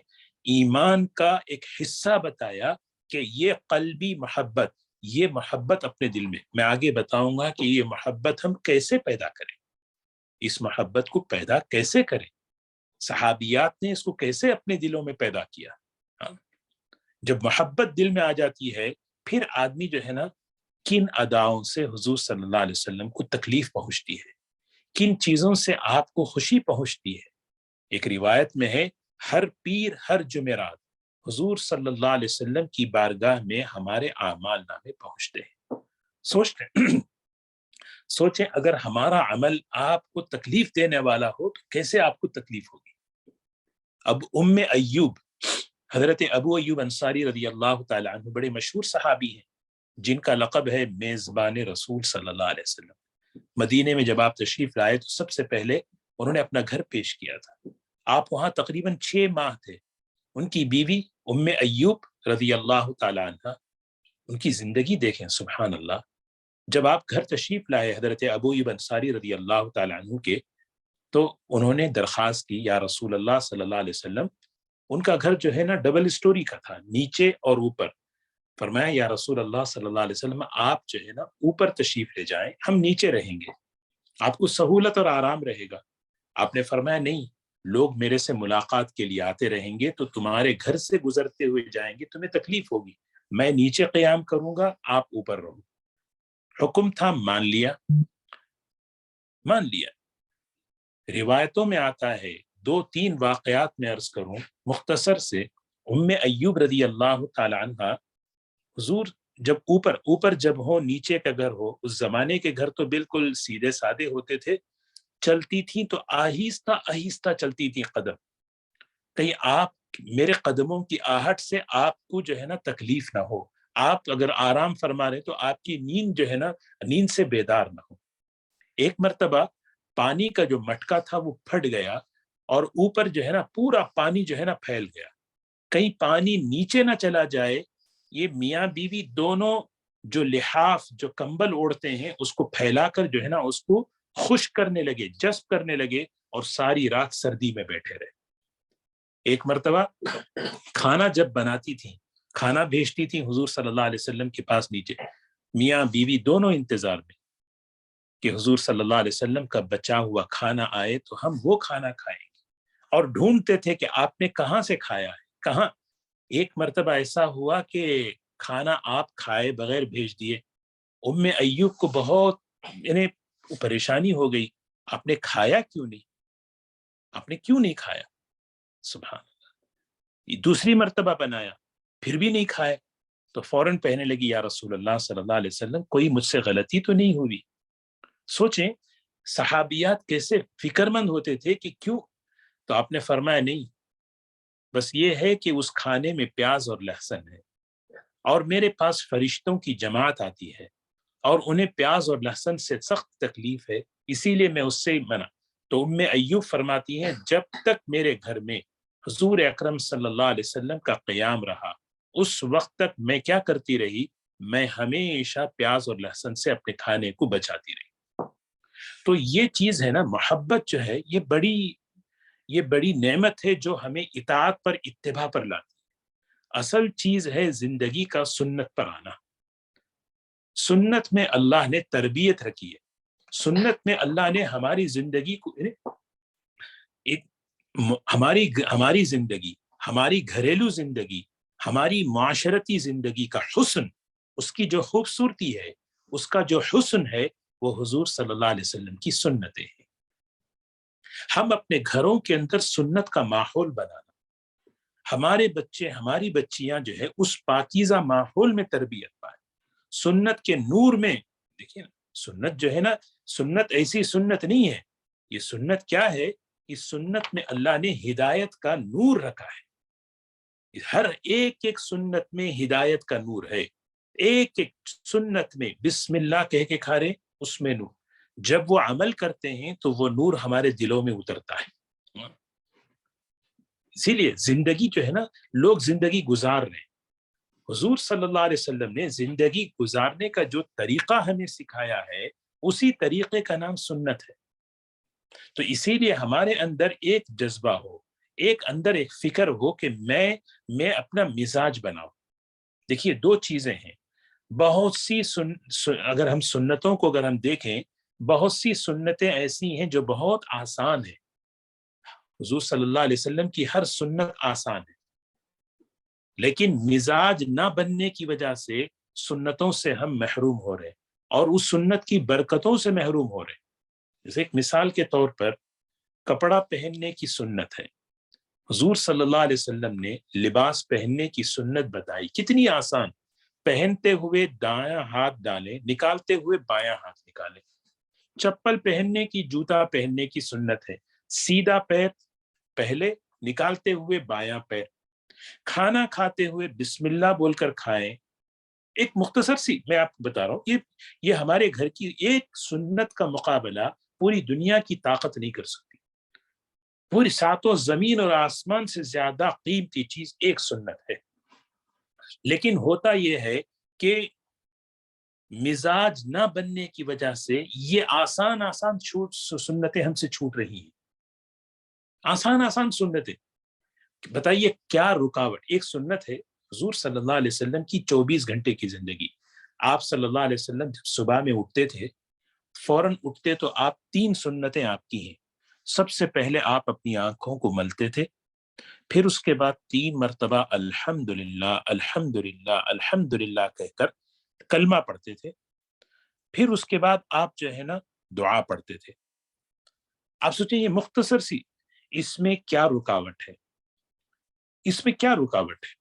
ایمان کا ایک حصہ بتایا کہ یہ قلبی محبت، یہ محبت اپنے دل میں آگے بتاؤں گا کہ یہ محبت ہم کیسے پیدا کریں، اس محبت کو پیدا کیسے کریں، صحابیات نے اس کو کیسے اپنے دلوں میں پیدا کیا۔ جب محبت دل میں آ جاتی ہے، پھر آدمی جو ہے نا کن اداؤں سے حضور صلی اللہ علیہ وسلم کو تکلیف پہنچتی ہے، کن چیزوں سے آپ کو خوشی پہنچتی ہے۔ ایک روایت میں ہے ہر پیر ہر جمعرات حضور صلی اللہ علیہ وسلم کی بارگاہ میں ہمارے اعمال نامے پہنچتے ہیں۔ سوچیں اگر ہمارا عمل آپ کو تکلیف دینے والا ہو تو کیسے آپ کو تکلیف ہوگی۔ اب ایوب، حضرت ابو ایوب انصاری رضی اللہ تعالی عنہ بڑے مشہور صحابی ہیں، جن کا لقب ہے میزبان رسول صلی اللہ علیہ وسلم۔ مدینے میں جب آپ تشریف لائے تو سب سے پہلے انہوں نے اپنا گھر پیش کیا تھا، آپ وہاں تقریباً 6 ماہ تھے۔ ان کی بیوی ایوب رضی اللہ تعالی عنہ، ان کی زندگی دیکھیں، سبحان اللہ۔ جب آپ گھر تشریف لائے حضرت ابو ایوب انصاری رضی اللہ تعالی عنہ کے، تو انہوں نے درخواست کی، یا رسول اللہ صلی اللہ علیہ وسلم، ان کا گھر جو ہے نا ڈبل سٹوری کا تھا، نیچے اور اوپر۔ فرمایا یا رسول اللہ صلی اللہ علیہ وسلم، آپ جو ہے نا اوپر تشریف لے جائیں، ہم نیچے رہیں گے، آپ کو سہولت اور آرام رہے گا۔ آپ نے فرمایا نہیں، لوگ میرے سے ملاقات کے لیے آتے رہیں گے تو تمہارے گھر سے گزرتے ہوئے جائیں گے، تمہیں تکلیف ہوگی، میں نیچے قیام کروں گا، آپ اوپر رہو۔ حکم تھا، مان لیا۔ روایتوں میں آتا ہے، 2-3 واقعات میں عرض کروں مختصر سے۔ ایوب رضی اللہ تعالی عنہ، حضور جب اوپر جب ہو، نیچے کا گھر ہو، اس زمانے کے گھر تو بالکل سیدھے سادے ہوتے تھے، چلتی تھی تو آہستہ آہستہ چلتی تھی قدم، کہیں آپ میرے قدموں کی آہٹ سے آپ کو جو ہے نا تکلیف نہ ہو، آپ اگر آرام فرما رہے تو آپ کی نیند جو ہے نا نیند سے بیدار نہ ہو۔ ایک مرتبہ پانی کا جو مٹکا تھا وہ پھٹ گیا، اور اوپر جو ہے نا پورا پانی جو ہے نا پھیل گیا، کہیں پانی نیچے نہ چلا جائے۔ یہ میاں بیوی دونوں جو لحاف، جو کمبل اوڑھتے ہیں، اس کو پھیلا کر جو ہے نا اس کو خشک کرنے لگے، جذب کرنے لگے، اور ساری رات سردی میں بیٹھے رہے۔ ایک مرتبہ کھانا جب بناتی تھی، کھانا بھیجتی تھی حضور صلی اللہ علیہ وسلم کے پاس نیچے، میاں بیوی دونوں انتظار میں کہ حضور صلی اللہ علیہ وسلم کا بچا ہوا کھانا آئے تو ہم وہ کھانا کھائیں گے، اور ڈھونڈتے تھے کہ آپ نے کہاں سے کھایا ہے، کہاں۔ ایک مرتبہ ایسا ہوا کہ کھانا آپ کھائے بغیر بھیج دیے، ایوب کو بہت پریشانی ہو گئی، آپ نے کھایا کیوں نہیں، آپ نے کیوں نہیں کھایا؟ سبحان اللہ۔ دوسری مرتبہ بنایا، پھر بھی نہیں کھایا، تو فوراً کہنے لگی یا رسول اللہ صلی اللہ علیہ وسلم، کوئی مجھ سے غلطی تو نہیں ہوئی۔ سوچیں صحابیات کیسے فکر مند ہوتے تھے کہ کیوں، تو آپ نے فرمایا نہیں، بس یہ ہے کہ اس کھانے میں پیاز اور لہسن ہے، اور میرے پاس فرشتوں کی جماعت آتی ہے، اور انہیں پیاز اور لہسن سے سخت تکلیف ہے، اسی لیے میں اس سے منع۔ تو ایوب فرماتی ہیں جب تک میرے گھر میں حضور اکرم صلی اللہ علیہ وسلم کا قیام رہا، اس وقت تک میں کیا کرتی رہی، میں ہمیشہ پیاز اور لہسن سے اپنے کھانے کو بچاتی رہی۔ تو یہ چیز ہے نا، محبت جو ہے یہ بڑی نعمت ہے جو ہمیں اطاعت پر، اتباع پر لاتی ہے۔ اصل چیز ہے زندگی کا سنت پر آنا۔ سنت میں اللہ نے تربیت رکھی ہے، سنت میں اللہ نے ہماری زندگی کو، ہماری زندگی، ہماری گھریلو زندگی، ہماری معاشرتی زندگی کا حسن، اس کی جو خوبصورتی ہے، اس کا جو حسن ہے، وہ حضور صلی اللہ علیہ وسلم کی سنتیں ہیں۔ ہم اپنے گھروں کے اندر سنت کا ماحول بنانا، ہمارے بچے، ہماری بچیاں جو ہے اس پاکیزہ ماحول میں تربیت پائیں، سنت کے نور میں۔ دیکھیں نا، سنت جو ہے نا، سنت ایسی سنت نہیں ہے، یہ سنت کیا ہے، اس سنت میں اللہ نے ہدایت کا نور رکھا ہے، ہر ایک سنت میں ہدایت کا نور ہے۔ ایک ایک سنت میں بسم اللہ کہہ کے کھا رہے، اس میں نور، جب وہ عمل کرتے ہیں تو وہ نور ہمارے دلوں میں اترتا ہے۔ اسی لیے زندگی جو ہے نا، لوگ زندگی گزار رہے ہیں، حضور صلی اللہ علیہ وسلم نے زندگی گزارنے کا جو طریقہ ہمیں سکھایا ہے، اسی طریقے کا نام سنت ہے۔ تو اسی لیے ہمارے اندر ایک جذبہ ہو، ایک اندر ایک فکر ہو کہ میں اپنا مزاج بناؤں۔ دیکھیے دو چیزیں ہیں، بہت سی اگر ہم سنتوں کو اگر ہم دیکھیں، بہت سی سنتیں ایسی ہیں جو بہت آسان ہیں۔ حضور صلی اللہ علیہ وسلم کی ہر سنت آسان ہے، لیکن مزاج نہ بننے کی وجہ سے سنتوں سے ہم محروم ہو رہے ہیں، اور اس سنت کی برکتوں سے محروم ہو رہے ہیں۔ جیسے ایک مثال کے طور پر کپڑا پہننے کی سنت ہے، حضور صلی اللہ علیہ وسلم نے لباس پہننے کی سنت بتائی، کتنی آسان، پہنتے ہوئے دایاں ہاتھ ڈالیں، نکالتے ہوئے بایاں ہاتھ نکالیں۔ چپل پہننے کی، جوتا پہننے کی سنت ہے، سیدھا پیر پہلے، نکالتے ہوئے بایاں پیر۔ کھانا کھاتے ہوئے بسم اللہ بول کر کھائیں۔ ایک مختصر سی میں آپ کو بتا رہا ہوں، یہ ہمارے گھر کی ایک سنت کا مقابلہ پوری دنیا کی طاقت نہیں کر سکتی۔ پوری ساتوں زمین اور آسمان سے زیادہ قیمتی چیز ایک سنت ہے، لیکن ہوتا یہ ہے کہ مزاج نہ بننے کی وجہ سے یہ آسان سنتیں ہم سے چھوٹ رہی ہیں، آسان سنتیں۔ بتائیے کیا رکاوٹ؟ ایک سنت ہے حضور صلی اللہ علیہ وسلم کی 24 گھنٹے کی زندگی۔ آپ صلی اللہ علیہ وسلم جب صبح میں اٹھتے تھے، فوراً اٹھتے تو آپ 3 سنتیں آپ کی ہیں۔ سب سے پہلے آپ اپنی آنکھوں کو ملتے تھے، پھر اس کے بعد 3 مرتبہ الحمدللہ الحمدللہ الحمدللہ کہہ کر کلمہ پڑھتے تھے، پھر اس کے بعد آپ جو ہے نا دعا پڑھتے تھے۔ آپ سوچیں یہ مختصر سی، اس میں کیا رکاوٹ ہے؟ اس میں کیا رکاوٹ ہے؟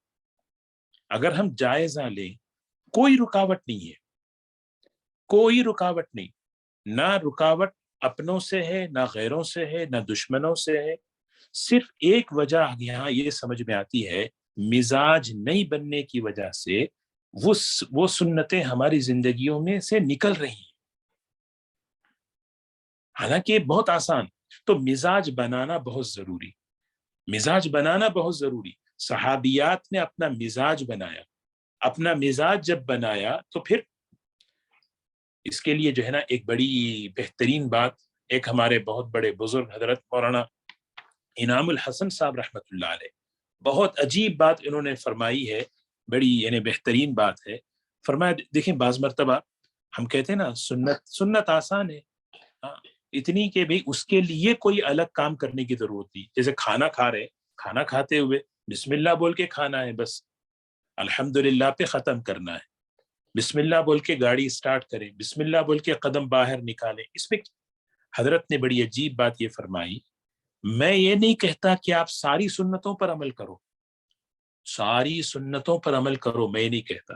اگر ہم جائزہ لیں، کوئی رکاوٹ نہیں ہے، کوئی رکاوٹ نہیں، نہ رکاوٹ اپنوں سے ہے، نہ غیروں سے ہے، نہ دشمنوں سے ہے۔ صرف ایک وجہ یہاں یہ سمجھ میں آتی ہے، مزاج نہیں بننے کی وجہ سے وہ سنتیں ہماری زندگیوں میں سے نکل رہی ہیں، حالانکہ بہت آسان۔ تو مزاج بنانا بہت ضروری، مزاج بنانا بہت ضروری۔ صحابیات نے اپنا مزاج بنایا، اپنا مزاج جب بنایا تو پھر اس کے لیے جو ہے نا ایک بڑی بہترین بات، ایک ہمارے بہت بڑے بزرگ حضرت مولانا انعام الحسن صاحب رحمۃ اللہ علیہ، بہت عجیب بات انہوں نے فرمائی ہے، بڑی یعنی بہترین بات ہے۔ فرمایا دیکھیں بعض مرتبہ ہم کہتے ہیں نا سنت آسان ہے، ہاں، اتنی کہ بھئی اس کے لیے کوئی الگ کام کرنے کی ضرورت نہیں۔ جیسے کھانا کھا رہے، کھانا کھاتے ہوئے بسم اللہ بول کے کھانا ہے، بس الحمدللہ پہ ختم کرنا ہے، بسم اللہ بول کے گاڑی سٹارٹ کریں، بسم اللہ بول کے قدم باہر نکالیں۔ اس میں حضرت نے بڑی عجیب بات یہ فرمائی، میں یہ نہیں کہتا کہ آپ ساری سنتوں پر عمل کرو، ساری سنتوں پر عمل کرو، میں نہیں کہتا،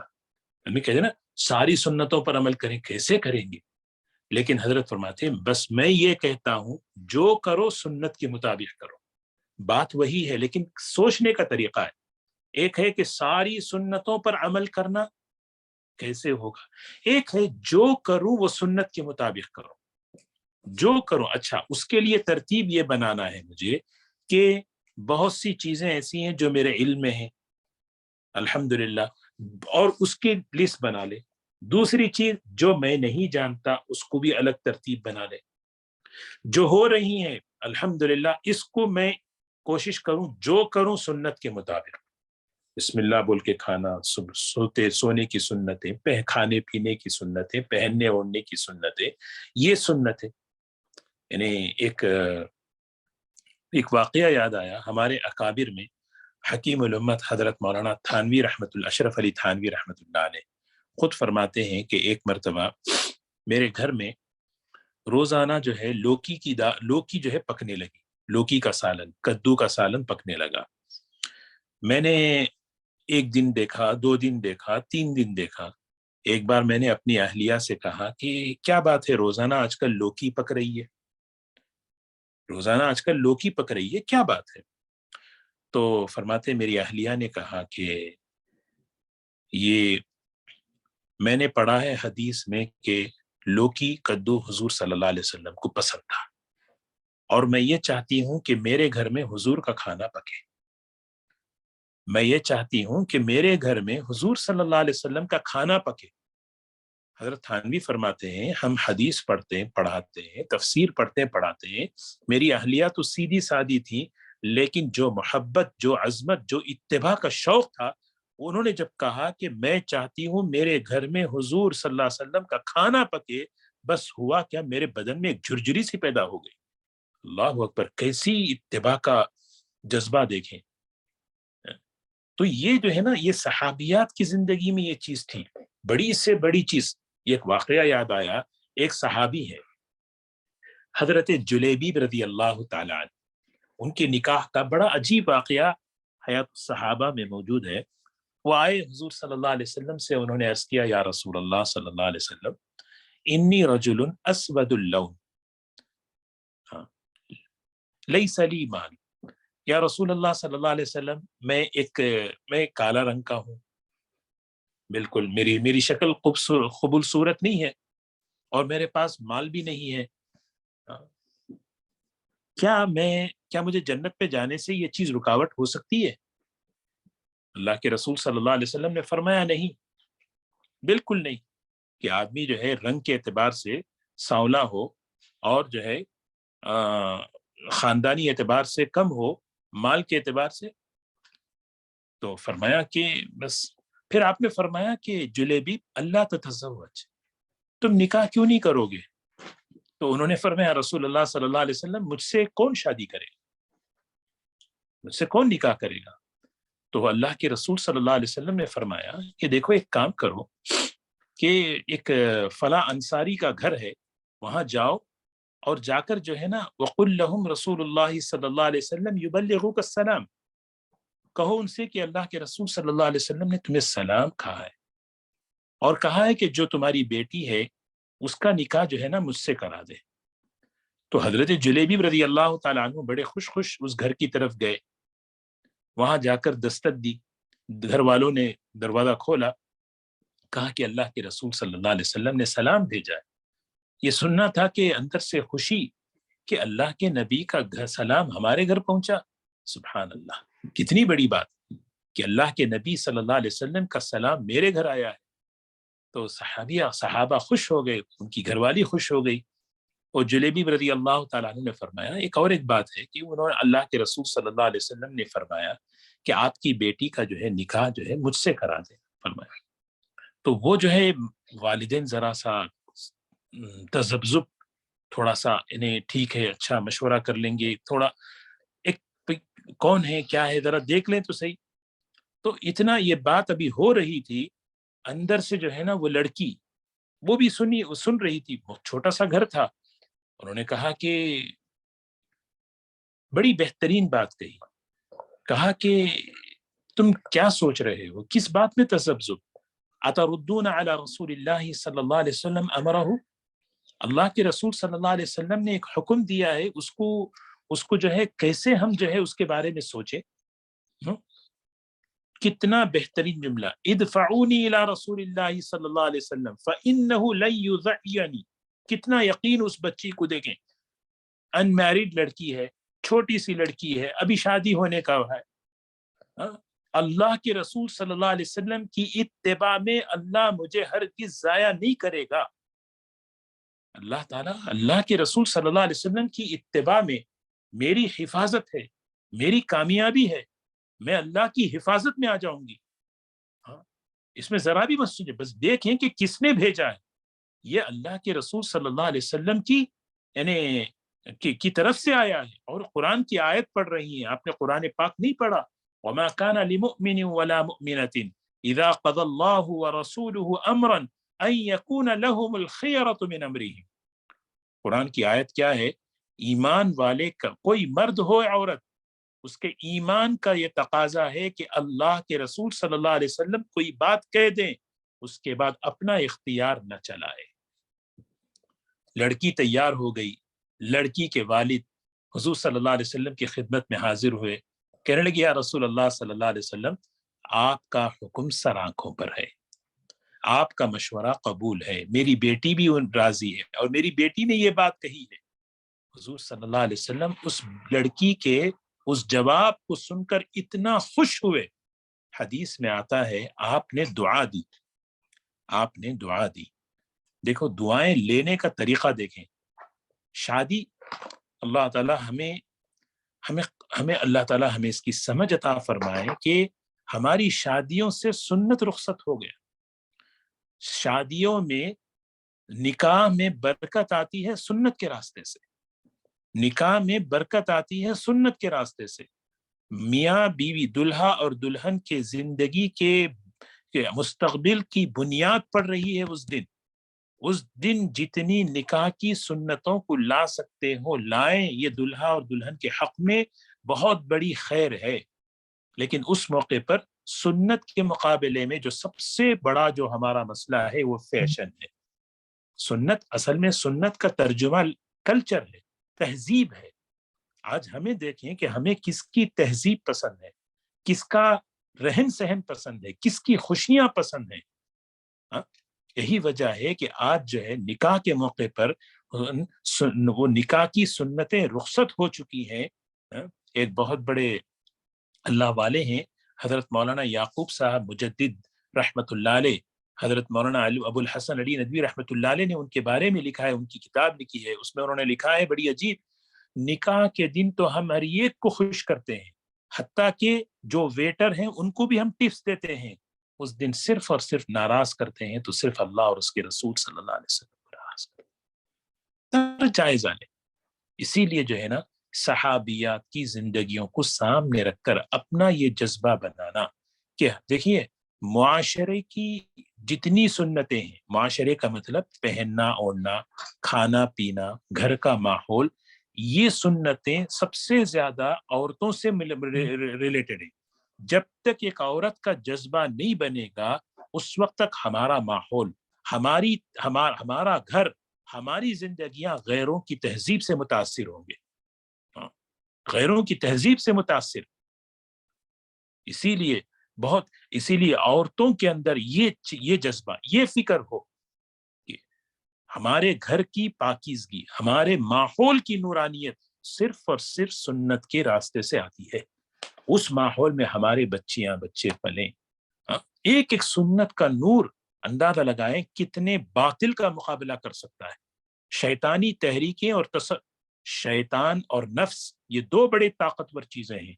میں کہتے نا ساری سنتوں پر عمل کریں، کیسے کریں گے؟ لیکن حضرت فرماتے ہیں بس میں یہ کہتا ہوں جو کرو سنت کے مطابق کرو۔ بات وہی ہے، لیکن سوچنے کا طریقہ ہے۔ ایک ہے کہ ساری سنتوں پر عمل کرنا، کیسے ہوگا؟ ایک ہے جو کروں وہ سنت کے مطابق کرو، جو کروں۔ اچھا، اس کے لیے ترتیب یہ بنانا ہے مجھے کہ بہت سی چیزیں ایسی ہیں جو میرے علم میں ہیں، الحمدللہ، اور اس کی لسٹ بنا لے۔ دوسری چیز جو میں نہیں جانتا اس کو بھی الگ ترتیب بنا لے۔ جو ہو رہی ہیں الحمدللہ اس کو میں کوشش کروں جو کروں سنت کے مطابق۔ بسم اللہ بول کے کھانا، سونے کی سنتیں، کھانے پینے کی سنتیں، پہننے اوڑھنے کی سنتیں، یہ سنت ہے۔ یعنی ایک واقعہ یاد آیا، ہمارے اکابر میں حکیم الامت حضرت مولانا تھانوی رحمۃ اللہ، اشرف علی تھانوی رحمۃ اللہ علیہ خود فرماتے ہیں کہ ایک مرتبہ میرے گھر میں روزانہ جو ہے لوکی جو ہے پکنے لگی، لوکی کا سالن، کدو کا سالن پکنے لگا۔ میں نے ایک دن دیکھا، 2 دن دیکھا، 3 دن دیکھا۔ ایک بار میں نے اپنی اہلیہ سے کہا کہ کیا بات ہے، روزانہ آج کل لوکی پک رہی ہے، روزانہ آج کل لوکی پک رہی ہے، کیا بات ہے؟ تو فرماتے میری اہلیہ نے کہا کہ یہ میں نے پڑھا ہے حدیث میں کہ لوکی کدو حضور صلی اللہ علیہ وسلم کو پسند تھا، اور میں یہ چاہتی ہوں کہ میرے گھر میں حضور کا کھانا پکے، میں یہ چاہتی ہوں کہ میرے گھر میں حضور صلی اللہ علیہ وسلم کا کھانا پکے۔ حضرت تھانوی فرماتے ہیں ہم حدیث پڑھتے ہیں پڑھاتے ہیں، تفسیر پڑھتے ہیں پڑھاتے ہیں، میری اہلیہ تو سیدھی سادی تھی، لیکن جو محبت، جو عظمت، جو اتباع کا شوق تھا، انہوں نے جب کہا کہ میں چاہتی ہوں میرے گھر میں حضور صلی اللہ علیہ وسلم کا کھانا پکے، بس ہوا کیا، میرے بدن میں ایک جھرجھری سی پیدا ہو گئی۔ اللہ اکبر، کیسی اتباع کا جذبہ دیکھیں۔ تو یہ جو ہے نا، یہ صحابیات کی زندگی میں یہ چیز تھی، بڑی سے بڑی چیز۔ یہ ایک واقعہ یاد آیا، ایک صحابی ہے حضرت جلیبیب رضی اللہ تعالی عنہ، ان کے نکاح کا بڑا عجیب واقعہ حیات الصحابہ میں موجود ہے۔ وہ آئے حضور صلی اللہ علیہ وسلم سے، انہوں نے عرض کیا یا رسول اللہ صلی اللہ علیہ وسلم انی رجل اسود اللون لیس لی مال، یا رسول اللہ صلی اللہ علیہ وسلم میں کالا رنگ کا ہوں، بالکل میری شکل قبول صورت نہیں ہے، اور میرے پاس مال بھی نہیں ہے، کیا مجھے جنت پہ جانے سے یہ چیز رکاوٹ ہو سکتی ہے؟ اللہ کے رسول صلی اللہ علیہ وسلم نے فرمایا نہیں، بالکل نہیں، کہ آدمی جو ہے رنگ کے اعتبار سے سانولا ہو اور جو ہے خاندانی اعتبار سے کم ہو، مال کے اعتبار سے۔ تو فرمایا کہ بس، پھر آپ نے فرمایا کہ جلیبی اللہ تتزوج، تم نکاح کیوں نہیں کرو گے؟ تو انہوں نے فرمایا رسول اللہ صلی اللہ علیہ وسلم مجھ سے کون شادی کرے گا، مجھ سے کون نکاح کرے گا؟ تو اللہ کے رسول صلی اللہ علیہ وسلم نے فرمایا کہ دیکھو ایک کام کرو، کہ ایک فلاں انصاری کا گھر ہے، وہاں جاؤ اور جا کر جو ہے نا وَقُلْ لَهُمْ رسول اللہ صلی اللہ علیہ وسلم يُبَلِّغُكَ السلام، کہو ان سے کہ اللہ کے رسول صلی اللہ علیہ وسلم نے تمہیں سلام کہا ہے، اور کہا ہے کہ جو تمہاری بیٹی ہے اس کا نکاح جو ہے نا مجھ سے کرا دے۔ تو حضرت جلیبی رضی اللہ تعالیٰ عنہ بڑے خوش اس گھر کی طرف گئے، وہاں جا کر دستک دی، گھر والوں نے دروازہ کھولا، کہا کہ اللہ کے رسول صلی اللہ علیہ وسلم نے سلام بھیجا ہے۔ یہ سننا تھا کہ اندر سے خوشی کہ اللہ کے نبی کا سلام ہمارے گھر پہنچا۔ سبحان اللہ، کتنی بڑی بات کہ اللہ کے نبی صلی اللہ علیہ وسلم کا سلام میرے گھر آیا ہے۔ تو صحابہ خوش ہو گئے، ان کی گھر والی خوش ہو گئی۔ اور جلیبی رضی اللہ تعالیٰ عنہ نے فرمایا ایک بات ہے کہ انہوں نے اللہ کے رسول صلی اللہ علیہ وسلم نے فرمایا کہ آپ کی بیٹی کا جو ہے نکاح جو ہے مجھ سے کرا دیں، فرمایا۔ تو وہ جو ہے والدین ذرا سا تذبذب، تھوڑا سا انہیں ٹھیک ہے اچھا مشورہ کر لیں گے، تھوڑا ایک کون ہے کیا ہے ذرا دیکھ لیں تو صحیح۔ تو اتنا یہ بات ابھی ہو رہی تھی، اندر سے جو ہے نا وہ لڑکی وہ بھی سن رہی تھی، بہت چھوٹا سا گھر تھا۔ انہوں نے کہا کہ بڑی بہترین بات کہا کہ تم کیا سوچ رہے ہو، کس بات میں تذبذب؟ اتردون علی رسول اللہ صلی اللہ علیہ وسلم امرہ، اللہ کے رسول صلی اللہ علیہ وسلم نے ایک حکم دیا ہے، اس کو جو ہے کیسے ہم جو ہے اس کے بارے میں سوچے؟ کتنا بہترین جملہ، ادفعونی الی رسول اللہ صلی اللہ علیہ وسلم فانہ لن یضعنی، کتنا یقین اس بچی کو دیکھیں، ان میریڈ لڑکی ہے، چھوٹی سی لڑکی ہے، ابھی شادی ہونے کا ہے، اللہ کے رسول صلی اللہ علیہ وسلم کی اتباع میں اللہ مجھے ہرگز ضائع نہیں کرے گا۔ اللہ تعالیٰ، اللہ کے رسول صلی اللہ علیہ وسلم کی اتباع میں میری حفاظت ہے، میری کامیابی ہے، میں اللہ کی حفاظت میں آ جاؤں گی۔ اس میں ذرا بھی مت سوچے، بس دیکھیں کہ کس نے بھیجا ہے، یہ اللہ کے رسول صلی اللہ علیہ وسلم کی یعنی کی طرف سے آیا ہے، اور قرآن کی آیت پڑھ رہی ہیں، آپ نے قرآن پاک نہیں پڑھا؟ وَمَا كَانَ لِمُؤْمِنٍ وَلَا مُؤْمِنَةٍ إِذَا قَضَى اللَّهُ وَرَسُولُهُ أَمْرًا أَن يَكُونَ لَهُمُ الْخِيَرَةُ مِنْ أَمْرِهِمْ۔ قرآن کی آیت کیا ہے؟ ایمان والے کا کوئی مرد ہو یا عورت، اس کے ایمان کا یہ تقاضا ہے کہ اللہ کے رسول صلی اللہ علیہ وسلم کوئی بات کہہ دیں، اس کے بعد اپنا اختیار نہ چلائے۔ لڑکی تیار ہو گئی، لڑکی کے والد حضور صلی اللہ علیہ وسلم کی خدمت میں حاضر ہوئے، کہنے لگے یا رسول اللہ صلی اللہ علیہ وسلم، آپ کا حکم سر آنکھوں پر ہے، آپ کا مشورہ قبول ہے، میری بیٹی بھی راضی ہے، اور میری بیٹی نے یہ بات کہی ہے۔ حضور صلی اللہ علیہ وسلم اس لڑکی کے اس جواب کو سن کر اتنا خوش ہوئے، حدیث میں آتا ہے آپ نے دعا دی، آپ نے دعا دی۔ دیکھو دعائیں لینے کا طریقہ دیکھیں۔ شادی اللہ تعالیٰ ہمیں اللہ تعالیٰ ہمیں اس کی سمجھ عطا فرمائے کہ ہماری شادیوں سے سنت رخصت ہو گیا۔ شادیوں میں نکاح میں برکت آتی ہے سنت کے راستے سے، نکاح میں برکت آتی ہے سنت کے راستے سے۔ میاں بیوی، دلہا اور دلہن کے زندگی کے مستقبل کی بنیاد پڑ رہی ہے اس دن جتنی نکاح کی سنتوں کو لا سکتے ہو لائیں، یہ دلہا اور دلہن کے حق میں بہت بڑی خیر ہے۔ لیکن اس موقع پر سنت کے مقابلے میں جو سب سے بڑا جو ہمارا مسئلہ ہے وہ فیشن ہے۔ سنت اصل میں سنت کا ترجمہ کلچر ہے، تہذیب ہے۔ آج ہمیں دیکھیں کہ ہمیں کس کی تہذیب پسند ہے، کس کا رہن سہن پسند ہے، کس کی خوشیاں پسند ہیں۔ یہی وجہ ہے کہ آج جو ہے نکاح کے موقع پر وہ نکاح کی سنتیں رخصت ہو چکی ہیں۔ ایک بہت بڑے اللہ والے ہیں حضرت مولانا یعقوب صاحب مجدد رحمت اللہ علیہ، حضرت مولانا ابو الحسن علی ندوی رحمت اللہ علیہ نے ان کے بارے میں لکھا ہے، ان کی کتاب لکھی ہے، اس میں انہوں نے لکھا ہے بڑی عجیب، نکاح کے دن تو ہم ہر ایک کو خوش کرتے ہیں، حتیٰ کہ جو ویٹر ہیں ان کو بھی ہم ٹپس دیتے ہیں، اس دن صرف اور صرف ناراض کرتے ہیں تو صرف اللہ اور اس کے رسول صلی اللہ علیہ وسلم کو ناراض کرتے ہیں۔ جائزہ لیں۔ اسی لیے جو ہے نا صحابیات کی زندگیوں کو سامنے رکھ کر اپنا یہ جذبہ بنانا کہ دیکھیے معاشرے کی جتنی سنتیں ہیں، معاشرے کا مطلب پہننا اوڑھنا، کھانا پینا، گھر کا ماحول، یہ سنتیں سب سے زیادہ عورتوں سے ریلیٹڈ ہیں۔ جب تک ایک عورت کا جذبہ نہیں بنے گا اس وقت تک ہمارا ماحول، ہمارا گھر، ہماری زندگیاں غیروں کی تہذیب سے متاثر ہوں گے، غیروں کی تہذیب سے متاثر۔ اسی لیے عورتوں کے اندر یہ جذبہ، یہ فکر ہو کہ ہمارے گھر کی پاکیزگی، ہمارے ماحول کی نورانیت صرف اور صرف سنت کے راستے سے آتی ہے۔ اس ماحول میں ہمارے بچے پلیں۔ ایک ایک سنت کا نور اندازہ لگائیں کتنے باطل کا مقابلہ کر سکتا ہے۔ شیطانی تحریکیں اور شیطان اور نفس، یہ دو بڑے طاقتور چیزیں ہیں،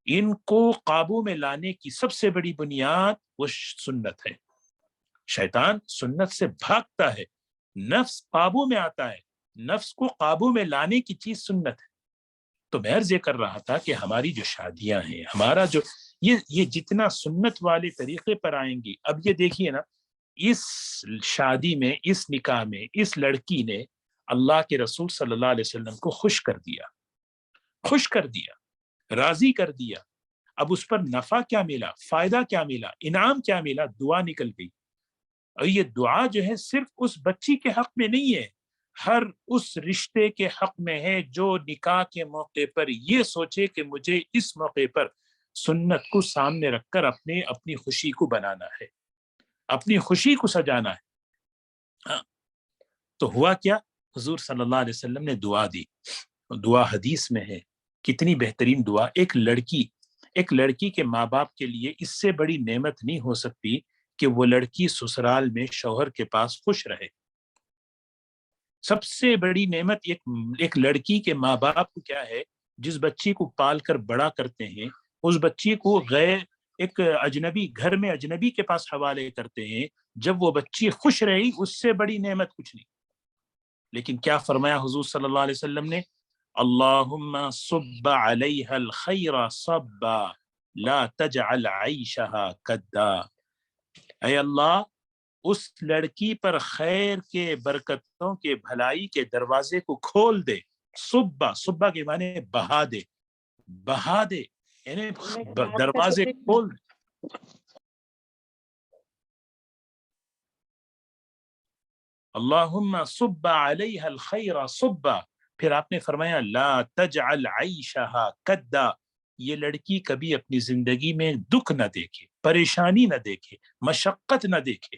ان کو قابو میں لانے کی سب سے بڑی بنیاد وہ سنت ہے۔ شیطان سنت سے بھاگتا ہے، نفس قابو میں آتا ہے، نفس کو قابو میں لانے کی چیز سنت ہے۔ تو میں عرض یہ کر رہا تھا کہ ہماری جو شادیاں ہیں، ہمارا جو یہ جتنا سنت والے طریقے پر آئیں گی، اب یہ دیکھیے نا، اس شادی میں، اس نکاح میں، اس لڑکی نے اللہ کے رسول صلی اللہ علیہ وسلم کو خوش کر دیا، راضی کر دیا۔ اب اس پر نفع کیا ملا، فائدہ کیا ملا، انعام کیا ملا؟ دعا نکل گئی۔ اور یہ دعا جو ہے صرف اس بچی کے حق میں نہیں ہے، ہر اس رشتے کے حق میں ہے جو نکاح کے موقع پر یہ سوچے کہ مجھے اس موقع پر سنت کو سامنے رکھ کر اپنی خوشی کو بنانا ہے، اپنی خوشی کو سجانا ہے۔ تو ہوا کیا؟ حضور صلی اللہ علیہ وسلم نے دعا دی، دعا حدیث میں ہے، کتنی بہترین دعا۔ ایک لڑکی کے ماں باپ کے لیے اس سے بڑی نعمت نہیں ہو سکتی کہ وہ لڑکی سسرال میں شوہر کے پاس خوش رہے۔ سب سے بڑی نعمت ایک لڑکی کے ماں باپ کو کیا ہے؟ جس بچی کو پال کر بڑا کرتے ہیں، اس بچی کو ایک اجنبی گھر میں اجنبی کے پاس حوالے کرتے ہیں، جب وہ بچی خوش رہی اس سے بڑی نعمت کچھ نہیں۔ لیکن کیا فرمایا حضور صلی اللہ علیہ وسلم نے؟ اللہم صب علیہا الخیر صبا لا تجعل عیشہا کدا۔ اے اللہ اس لڑکی پر خیر کے، برکتوں کے، بھلائی کے دروازے کو کھول دے۔ صبا کے معنی بہا دے، یعنی دروازے کھول دے۔ اللہم صب علیہا الخیر صبا، پھر آپ نے فرمایا لا تجعل عیشہا کدا، یہ لڑکی کبھی اپنی زندگی میں دکھ نہ دیکھے، پریشانی نہ دیکھے، مشقت نہ دیکھے۔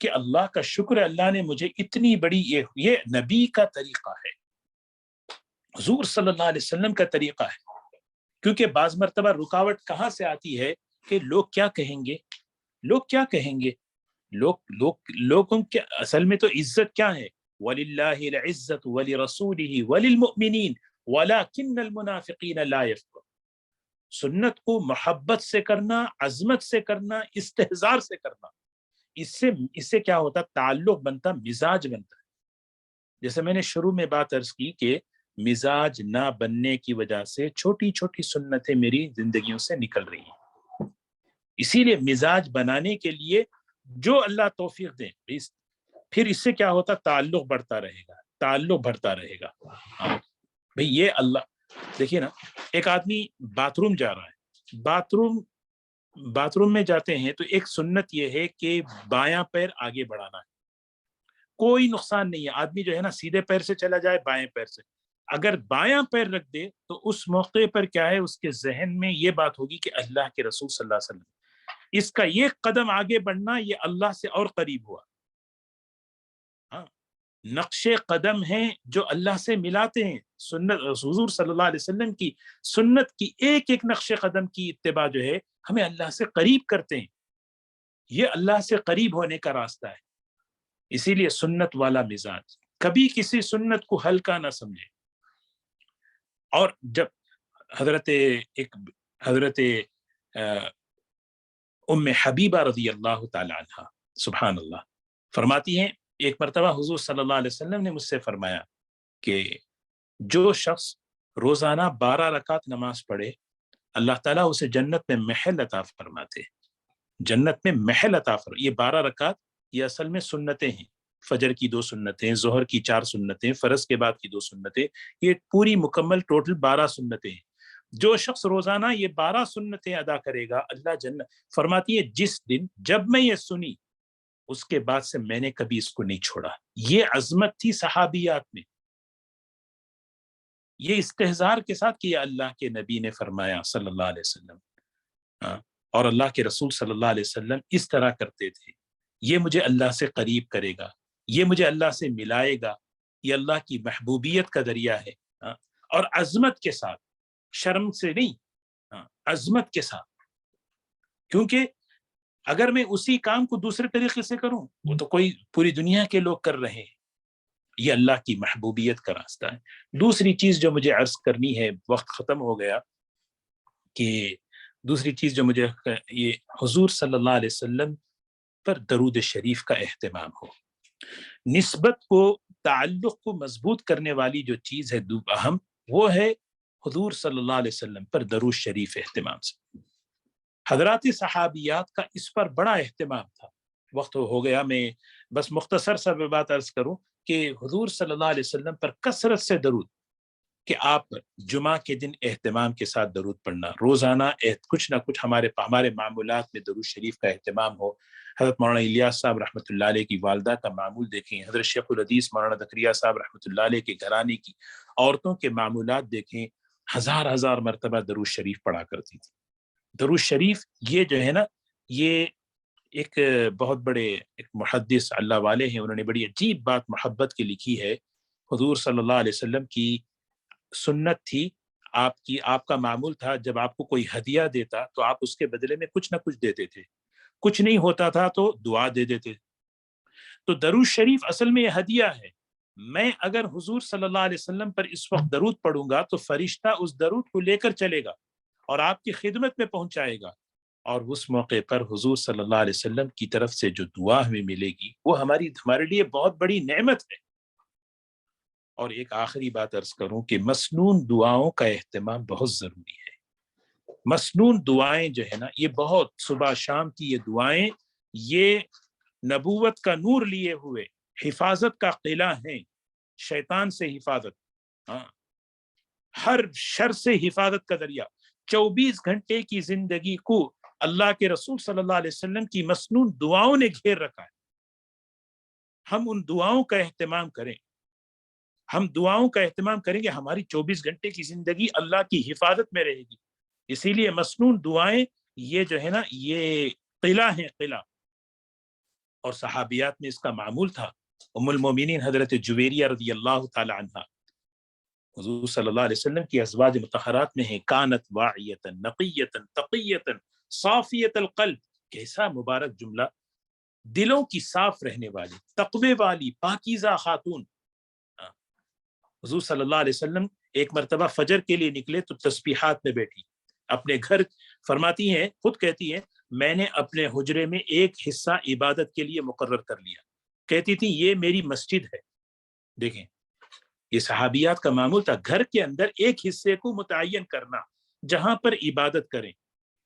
کہ اللہ کا شکر ہے اللہ نے مجھے اتنی بڑی یہ نبی کا طریقہ ہے، حضور صلی اللہ علیہ وسلم کا طریقہ ہے. کیونکہ بعض مرتبہ رکاوٹ کہاں سے آتی ہے کہ لوگ کیا کہیں گے، لوگ کیا کہیں گے، لوگوں کے اصل میں تو عزت کیا ہے، وَلِلَّهِ الْعِزَّةُ وَلِرَسُولِهِ وَلِلْمُؤْمِنِينَ وَلَكِنَّ الْمُنَافِقِينَ لَا يَفْقَهُونَ. سنت کو محبت سے کرنا، عظمت سے کرنا، استحضار سے کرنا، اس سے کیا ہوتا، تعلق بنتا، مزاج بنتا ہے. جیسے میں نے شروع میں بات عرض کی کہ مزاج نہ بننے کی وجہ سے چھوٹی چھوٹی سنتیں میری زندگیوں سے نکل رہی ہیں. اسی لیے مزاج بنانے کے لیے جو اللہ توفیق دے، پھر اس سے کیا ہوتا، تعلق بڑھتا رہے گا، تعلق بڑھتا رہے گا. بھئی یہ اللہ، دیکھیے نا، ایک آدمی باتھ روم جا رہا ہے، باتھ روم میں جاتے ہیں تو ایک سنت یہ ہے کہ بایاں پیر آگے بڑھانا ہے، کوئی نقصان نہیں ہے. آدمی جو ہے نا سیدھے پیر سے چلا جائے، بائیں پیر سے، اگر بایاں پیر رکھ دے تو اس موقع پر کیا ہے، اس کے ذہن میں یہ بات ہوگی کہ اللہ کے رسول صلی اللہ علیہ وسلم، اس کا یہ قدم آگے بڑھنا یہ اللہ سے اور قریب ہوا. ہاں، نقش قدم ہیں جو اللہ سے ملاتے ہیں. سنت حضور صلی اللہ علیہ وسلم کی سنت کی ایک ایک نقش قدم کی اتباع جو ہے ہمیں اللہ سے قریب کرتے ہیں. یہ اللہ سے قریب ہونے کا راستہ ہے. اسی لیے سنت والا مزاج، کبھی کسی سنت کو ہلکا نہ سمجھے. اور جب حضرت ام حبیبہ رضی اللہ تعالی عنہ، سبحان اللہ، فرماتی ہیں ایک مرتبہ حضور صلی اللہ علیہ وسلم نے مجھ سے فرمایا کہ جو شخص روزانہ 12 رکعت نماز پڑھے، اللہ تعالیٰ اسے جنت میں محل عطا فرماتے. جنت میں محل عطا فرماتے. یہ 12 رکعت یہ اصل میں سنتیں ہیں، فجر کی 2 سنتیں، ظہر کی 4 سنتیں، فرض کے بعد کی 2 سنتیں، یہ پوری مکمل ٹوٹل 12 سنتیں ہیں. جو شخص روزانہ یہ 12 سنتیں ادا کرے گا، اللہ جنت فرماتی ہے جس دن جب میں یہ سنی اس کے بعد سے میں نے کبھی اس کو نہیں چھوڑا. یہ عظمت تھی صحابیات میں، یہ استحضار کے ساتھ کیا اللہ کے نبی نے فرمایا صلی اللہ علیہ وسلم. اور اللہ کے رسول صلی اللہ علیہ وسلم اس طرح کرتے تھے. یہ مجھے اللہ سے قریب کرے گا، یہ مجھے اللہ سے ملائے گا، یہ اللہ کی محبوبیت کا ذریعہ ہے. اور عظمت کے ساتھ، شرم سے نہیں، عظمت کے ساتھ. کیونکہ اگر میں اسی کام کو دوسرے طریقے سے کروں، وہ تو کوئی پوری دنیا کے لوگ کر رہے ہیں. یہ اللہ کی محبوبیت کا راستہ ہے. دوسری چیز جو مجھے عرض کرنی ہے، وقت ختم ہو گیا، کہ دوسری چیز جو مجھے یہ حضور صلی اللہ علیہ وسلم پر درود شریف کا اہتمام ہو. نسبت کو، تعلق کو مضبوط کرنے والی جو چیز ہے اہم، وہ ہے حضور صلی اللہ علیہ وسلم پر درود شریف اہتمام سے. حضرات صحابیات کا اس پر بڑا اہتمام تھا. وقت ہو گیا، میں بس مختصر سا بات عرض کروں کہ حضور صلی اللہ علیہ وسلم پر کثرت سے درود، کہ آپ جمعہ کے دن اہتمام کے ساتھ درود پڑھنا، روزانہ کچھ نہ کچھ ہمارے معمولات میں درود شریف کا اہتمام ہو. حضرت مولانا الیاس صاحب رحمۃ اللہ علیہ کی والدہ کا معمول دیکھیں، حضرت شیخ الحدیث مولانا زکریا صاحب رحمۃ اللہ علیہ کے گھرانے کی عورتوں کے معمولات دیکھیں، ہزار مرتبہ درود شریف پڑھا کرتی تھی. درود شریف یہ جو ہے نا، یہ ایک بہت بڑے ایک محدث اللہ والے ہیں، انہوں نے بڑی عجیب بات محبت کی لکھی ہے. حضور صلی اللہ علیہ وسلم کی سنت تھی، آپ کا معمول تھا، جب آپ کو کوئی ہدیہ دیتا تو آپ اس کے بدلے میں کچھ نہ کچھ دیتے تھے. کچھ نہیں ہوتا تھا تو دعا دے دیتے. تو درود شریف اصل میں یہ ہدیہ ہے. میں اگر حضور صلی اللہ علیہ وسلم پر اس وقت درود پڑھوں گا تو فرشتہ اس درود کو لے کر چلے گا اور آپ کی خدمت میں پہنچائے گا. اور اس موقع پر حضور صلی اللہ علیہ وسلم کی طرف سے جو دعا ہمیں ملے گی، وہ ہمارے لیے بہت بڑی نعمت ہے. اور ایک آخری بات عرض کروں کہ مسنون دعاؤں کا اہتمام بہت ضروری ہے. مسنون دعائیں جو ہے نا، یہ بہت صبح شام کی یہ دعائیں، یہ نبوت کا نور لیے ہوئے حفاظت کا قلعہ ہیں. شیطان سے حفاظت، ہر شر سے حفاظت کا ذریعہ. 24 گھنٹے کی زندگی کو اللہ کے رسول صلی اللہ علیہ وسلم کی مسنون دعاؤں نے گھیر رکھا ہے. ہم ان دعاؤں کا اہتمام کریں، ہم دعاؤں کا اہتمام کریں گے، ہماری 24 گھنٹے کی زندگی اللہ کی حفاظت میں رہے گی. اسی لیے مسنون دعائیں یہ جو ہے نا، یہ قلعہ ہیں، قلعہ. اور صحابیات میں اس کا معمول تھا. ام المومنین حضرت جویریہ رضی اللہ تعالی عنہ حضور صلی اللہ علیہ وسلم کی ازواج مطہرات میں ہیں. کانت واعیتا نقیتا تقیتا صافیت القلب. کیسا مبارک جملہ. دلوں کی صاف رہنے والی، تقوی والی، پاکیزہ خاتون. حضور صلی اللہ علیہ وسلم ایک مرتبہ فجر کے لیے نکلے تو تسبیحات میں بیٹھی اپنے گھر. فرماتی ہیں، خود کہتی ہیں، میں نے اپنے حجرے میں ایک حصہ عبادت کے لیے مقرر کر لیا. کہتی تھی یہ میری مسجد ہے. دیکھیں یہ صحابیات کا معمول تھا، گھر کے اندر ایک حصے کو متعین کرنا جہاں پر عبادت کریں.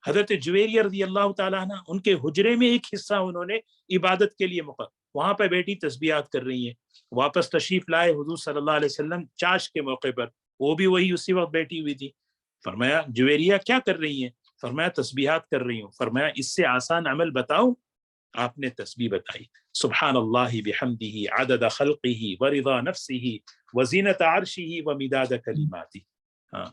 حضرت جویریہ رضی اللہ تعالیٰ عنہ ان کے حجرے میں ایک حصہ انہوں نے عبادت کے لیے مقرر، وہاں پہ بیٹھی تسبیحات کر رہی ہیں. واپس تشریف لائے حضور صلی اللہ علیہ وسلم چاش کے موقع پر، وہ بھی وہی اسی وقت بیٹھی ہوئی تھی. فرمایا جویریہ کیا کر رہی ہیں؟ فرمایا تسبیحات کر رہی ہوں. فرمایا اس سے آسان عمل بتاؤں؟ آپ نے تسبیح بتائی. سبحان اللہ بحمدہ عدد خلقہ ورضا نفسہ وزینت عرشہ ومداد کلماتہ. ہاں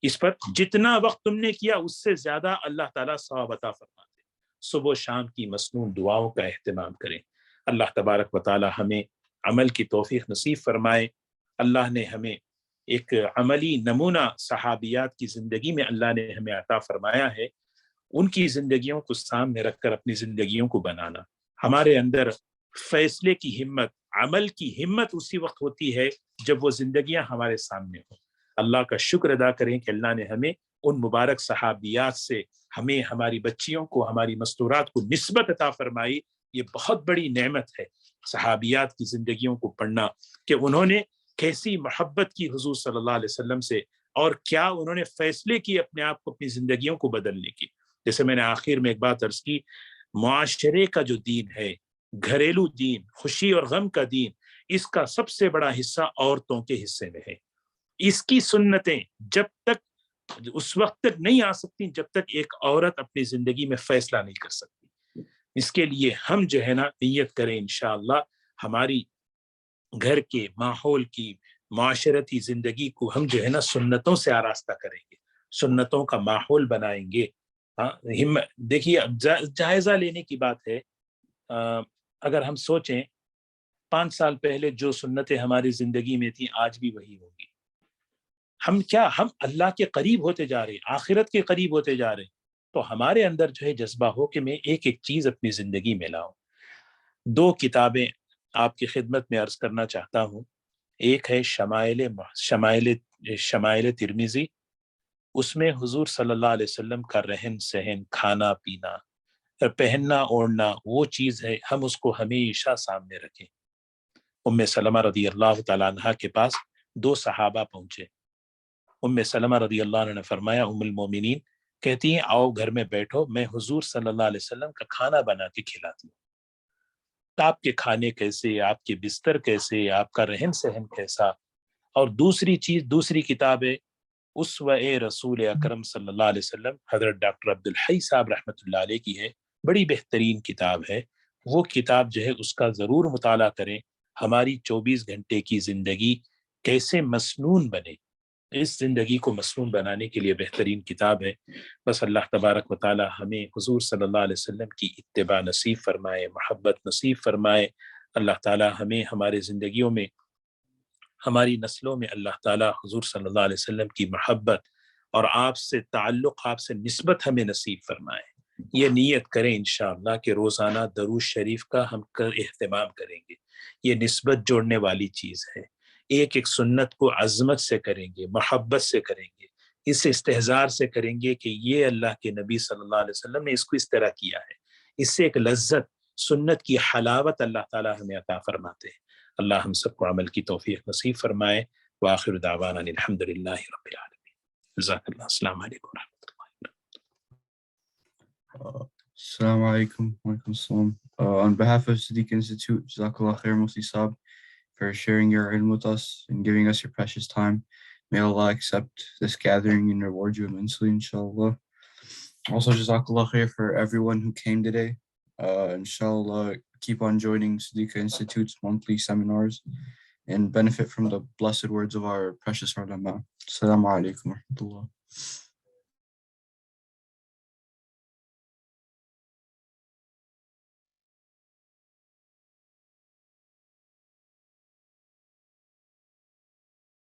اس پر جتنا وقت تم نے کیا اس سے زیادہ اللہ تعالیٰ ثواب عطا فرماتے. صبح و شام کی مسنون دعاؤں کا اہتمام کریں. اللہ تبارک و تعالیٰ ہمیں عمل کی توفیق نصیب فرمائے. اللہ نے ہمیں ایک عملی نمونہ صحابیات کی زندگی میں اللہ نے ہمیں عطا فرمایا ہے. ان کی زندگیوں کو سامنے رکھ کر اپنی زندگیوں کو بنانا. ہمارے اندر فیصلے کی ہمت، عمل کی ہمت اسی وقت ہوتی ہے جب وہ زندگیاں ہمارے سامنے ہوں. اللہ کا شکر ادا کریں کہ اللہ نے ہمیں ان مبارک صحابیات سے ہمیں ہماری بچیوں کو، ہماری مستورات کو نسبت عطا فرمائی. یہ بہت بڑی نعمت ہے صحابیات کی زندگیوں کو پڑھنا کہ انہوں نے کیسی محبت کی حضور صلی اللہ علیہ وسلم سے، اور کیا انہوں نے فیصلے کی اپنے آپ کو، اپنی زندگیوں کو بدلنے کی. جیسے میں نے آخر میں ایک بات عرض کی، معاشرے کا جو دین ہے، گھریلو دین، خوشی اور غم کا دین، اس کا سب سے بڑا حصہ عورتوں کے حصے میں ہے. اس کی سنتیں جب تک اس وقت تک نہیں آ سکتی جب تک ایک عورت اپنی زندگی میں فیصلہ نہیں کر سکتی. اس کے لیے ہم جو ہے نا نیت کریں انشاءاللہ ہماری گھر کے ماحول کی، معاشرتی زندگی کو ہم جو ہے نا سنتوں سے آراستہ کریں گے، سنتوں کا ماحول بنائیں گے. دیکھیے جائزہ لینے کی بات ہے. اگر ہم سوچیں 5 سال پہلے جو سنتیں ہماری زندگی میں تھیں آج بھی وہی ہوگی. ہم اللہ کے قریب ہوتے جا رہے ہیں، آخرت کے قریب ہوتے جا رہے ہیں. تو ہمارے اندر جو ہے جذبہ ہو کہ میں ایک ایک چیز اپنی زندگی میں لاؤں. 2 کتابیں آپ کی خدمت میں عرض کرنا چاہتا ہوں. ایک ہے شمائل ترمذی. اس میں حضور صلی اللہ علیہ وسلم کا رہن سہن، کھانا پینا، پہننا اوڑھنا، وہ چیز ہے ہم اس کو ہمیشہ سامنے رکھیں. ام سلمہ رضی اللہ تعالیٰ عنہ کے پاس 2 صحابہ پہنچے. ام سلمہ رضی اللہ عنہ نے فرمایا، ام المومنین کہتی ہیں آؤ گھر میں بیٹھو، میں حضور صلی اللہ علیہ وسلم کا کھانا بنا کے کھلاتی ہوں. آپ کے کھانے کیسے، آپ کے بستر کیسے، آپ کا رہن سہن کیسا. اور دوسری چیز، دوسری کتاب ہے اسوہ رسول اکرم صلی اللہ علیہ وسلم، حضرت ڈاکٹر عبدالحی صاحب رحمۃ اللہ علیہ کی ہے. بڑی بہترین کتاب ہے. وہ کتاب جو ہے اس کا ضرور مطالعہ کریں. ہماری 24 گھنٹے کی زندگی کیسے مسنون بنے، اس زندگی کو مسنون بنانے کے لیے بہترین کتاب ہے. بس اللہ تبارک و تعالی ہمیں حضور صلی اللہ علیہ وسلم کی اتباع نصیب فرمائے، محبت نصیب فرمائے. اللہ تعالی ہمیں ہمارے زندگیوں میں، ہماری نسلوں میں اللہ تعالی حضور صلی اللہ علیہ وسلم کی محبت اور آپ سے تعلق، آپ سے نسبت ہمیں نصیب فرمائے. یہ نیت کریں انشاءاللہ کہ روزانہ درود شریف کا ہم اہتمام کریں گے. یہ نسبت جوڑنے والی چیز ہے. ایک ایک سنت کو عظمت سے کریں گے، محبت سے کریں گے، اس استحضار سے کریں گے کہ یہ اللہ کے نبی صلی اللہ علیہ وسلم نے اس کو اس طرح کیا ہے. اس سے ایک لذت، سنت کی حلاوت اللہ تعالی ہمیں عطا فرماتے ہیں. اللہ ہم سب کو عمل کی توفیق نصیب فرمائے. وآخر دعوانا الحمدللہ رب العالمین. جزاک اللہ. السلام علیکم ورحمۃ اللہ. Assalamu alaikum. Walaikum assalam. On behalf of Siddiq Institute, Jazakallah khair Mufti Saab for sharing your ilm with us and giving us your precious time. May Allah accept this gathering and reward you immensely, inshallah. Also, Jazakallah khair for everyone who came today. Inshallah, keep on joining Siddiq Institute's monthly seminars and benefit from the blessed words of our precious ulama. Assalamu alaikum wa rahmatullah.